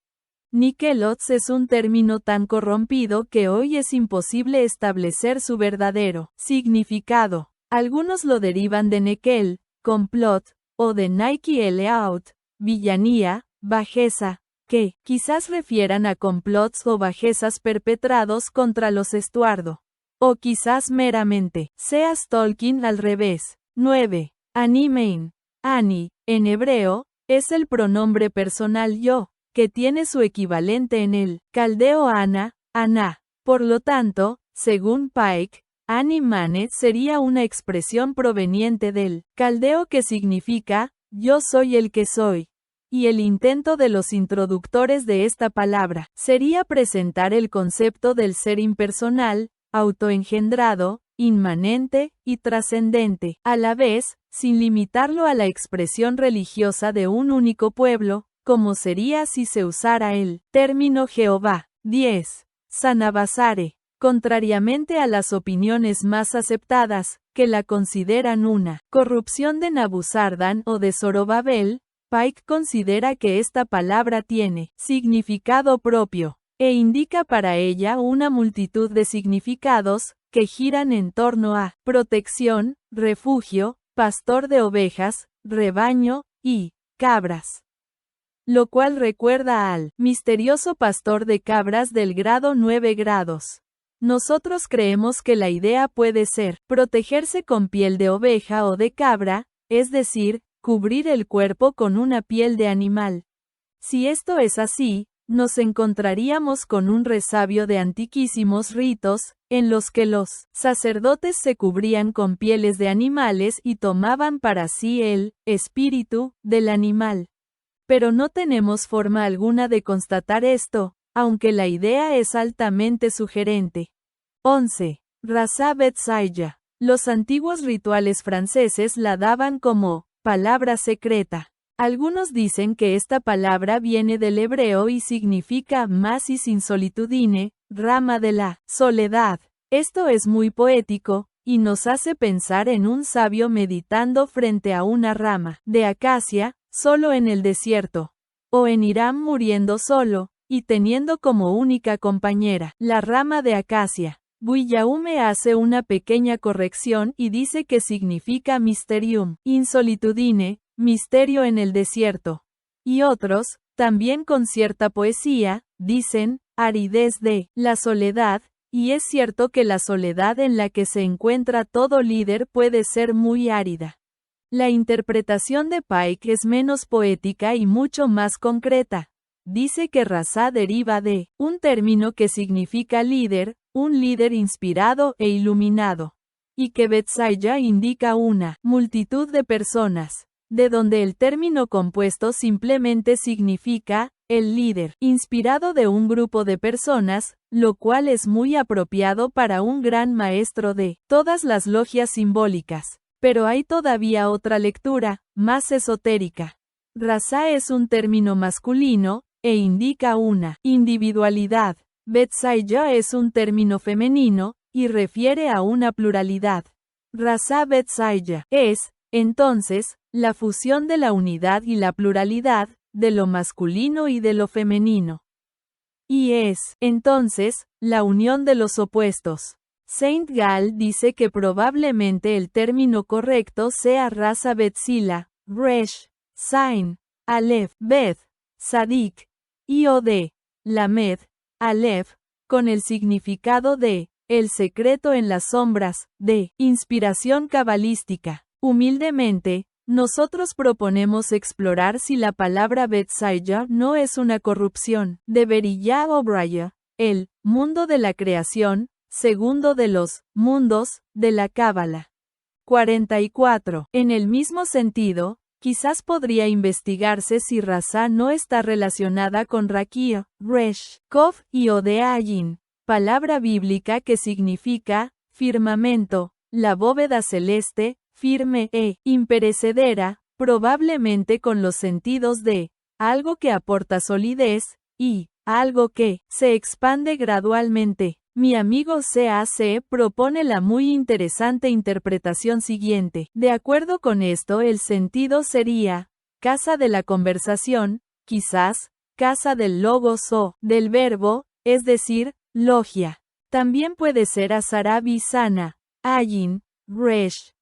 Nikelots es un término tan corrompido que hoy es imposible establecer su verdadero significado. Algunos lo derivan de Nekel, complot, o de Nike Out, villanía, bajeza, que quizás refieran a complots o bajezas perpetrados contra los Estuardo. O quizás meramente seas Tolkien al revés. 9. Animein. Ani, en hebreo, es el pronombre personal yo, que tiene su equivalente en el caldeo Ana, Aná. Por lo tanto, según Pike, Ani Mane sería una expresión proveniente del caldeo que significa, yo soy el que soy. y el intento de los introductores de esta palabra sería presentar el concepto del ser impersonal, autoengendrado, inmanente y trascendente, a la vez, sin limitarlo a la expresión religiosa de un único pueblo, como sería si se usara el término Jehová. 10. Sanavasare. Contrariamente a las opiniones más aceptadas, que la consideran una corrupción de Nabuzardan o de Zorobabel, Pike considera que esta palabra tiene significado propio, e indica para ella una multitud de significados, que giran en torno a protección, refugio, pastor de ovejas, rebaño, y cabras. Lo cual recuerda al misterioso pastor de cabras del grado 9 grados. Nosotros creemos que la idea puede ser protegerse con piel de oveja o de cabra, es decir, cubrir el cuerpo con una piel de animal. Si esto es así, nos encontraríamos con un resabio de antiquísimos ritos, en los que los sacerdotes se cubrían con pieles de animales y tomaban para sí el espíritu del animal. Pero no tenemos forma alguna de constatar esto, aunque la idea es altamente sugerente. 11. Raza Bethsaida. Los antiguos rituales franceses la daban como palabra secreta. Algunos dicen que esta palabra viene del hebreo y significa masis in solitudine, rama de la soledad. Esto es muy poético, y nos hace pensar en un sabio meditando frente a una rama de acacia, solo en el desierto. O en Irán muriendo solo, y teniendo como única compañera la rama de acacia. Guillaume hace una pequeña corrección y dice que significa mysterium in solitudine, misterio en el desierto. Y otros, también con cierta poesía, dicen, aridez de la soledad, y es cierto que la soledad en la que se encuentra todo líder puede ser muy árida. La interpretación de Pike es menos poética y mucho más concreta. Dice que Raza deriva de un término que significa líder, un líder inspirado e iluminado, y que Bethsaida indica una multitud de personas, de donde el término compuesto simplemente significa el líder inspirado de un grupo de personas, lo cual es muy apropiado para un gran maestro de todas las logias simbólicas. Pero hay todavía otra lectura, más esotérica. Raza es un término masculino, e indica una individualidad. Bethsaida es un término femenino, y refiere a una pluralidad. Raza Bethsaida es, entonces, la fusión de la unidad y la pluralidad, de lo masculino y de lo femenino. Y es, entonces, la unión de los opuestos. Saint Gall dice que probablemente el término correcto sea Raza Bethsila, Resh, Sain, Aleph, Beth, Sadik, y Od, Lamed, Aleph, con el significado de el secreto en las sombras, de inspiración cabalística. Humildemente, nosotros proponemos explorar si la palabra Bethsaida no es una corrupción de Berillah O'Brien, el mundo de la creación, segundo de los mundos de la Cábala. 44. En el mismo sentido, quizás podría investigarse si Raza no está relacionada con Raquia, Resh, Kov y Odeayin, palabra bíblica que significa firmamento, la bóveda celeste, firme e imperecedera, probablemente con los sentidos de algo que aporta solidez y algo que se expande gradualmente. Mi amigo C.A.C. propone la muy interesante interpretación siguiente. De acuerdo con esto, el sentido sería casa de la conversación, quizás, casa del logos o del verbo, es decir, logia. También puede ser Azarabi Sana, Ayin, Resh,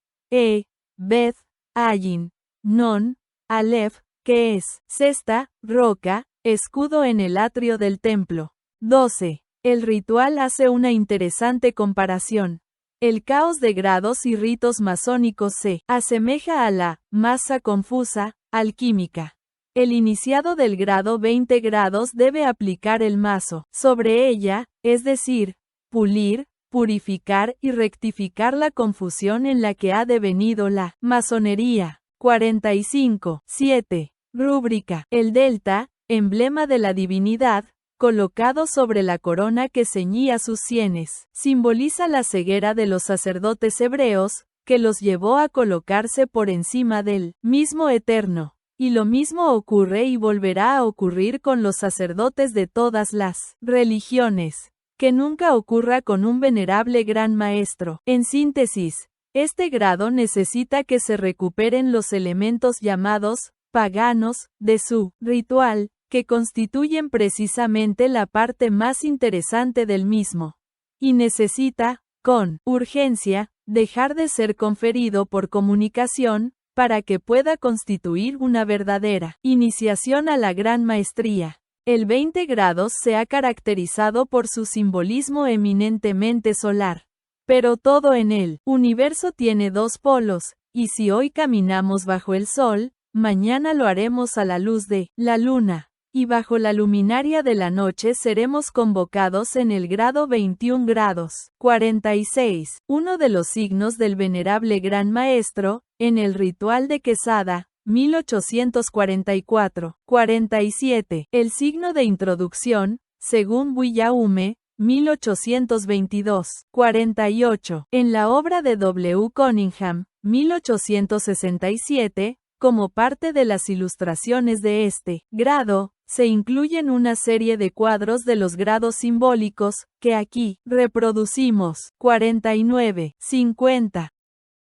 Beth, Ayin, Non, Aleph, que es cesta, roca, escudo en el atrio del templo. 12. El ritual hace una interesante comparación. El caos de grados y ritos masónicos se asemeja a la masa confusa, alquímica. El iniciado del grado 20 grados debe aplicar el mazo sobre ella, es decir, pulir, purificar y rectificar la confusión en la que ha devenido la masonería. 45. 7. Rúbrica. El delta, emblema de la divinidad, colocado sobre la corona que ceñía sus sienes, simboliza la ceguera de los sacerdotes hebreos, que los llevó a colocarse por encima del mismo Eterno. Y lo mismo ocurre y volverá a ocurrir con los sacerdotes de todas las religiones. Que nunca ocurra con un venerable gran maestro. En síntesis, este grado necesita que se recuperen los elementos llamados paganos de su ritual, que constituyen precisamente la parte más interesante del mismo. Y necesita, con urgencia, dejar de ser conferido por comunicación, para que pueda constituir una verdadera iniciación a la gran maestría. El 20 grados se ha caracterizado por su simbolismo eminentemente solar. Pero todo en el universo tiene dos polos, y si hoy caminamos bajo el sol, mañana lo haremos a la luz de la luna. Y bajo la luminaria de la noche seremos convocados en el grado 21 grados 46, uno de los signos del venerable Gran Maestro, en el ritual de Quesada, 1844-47, el signo de introducción, según Guillaume, 1822-48, en la obra de W. Cunningham, 1867, como parte de las ilustraciones de este grado, se incluyen una serie de cuadros de los grados simbólicos, que aquí reproducimos. 49, 50.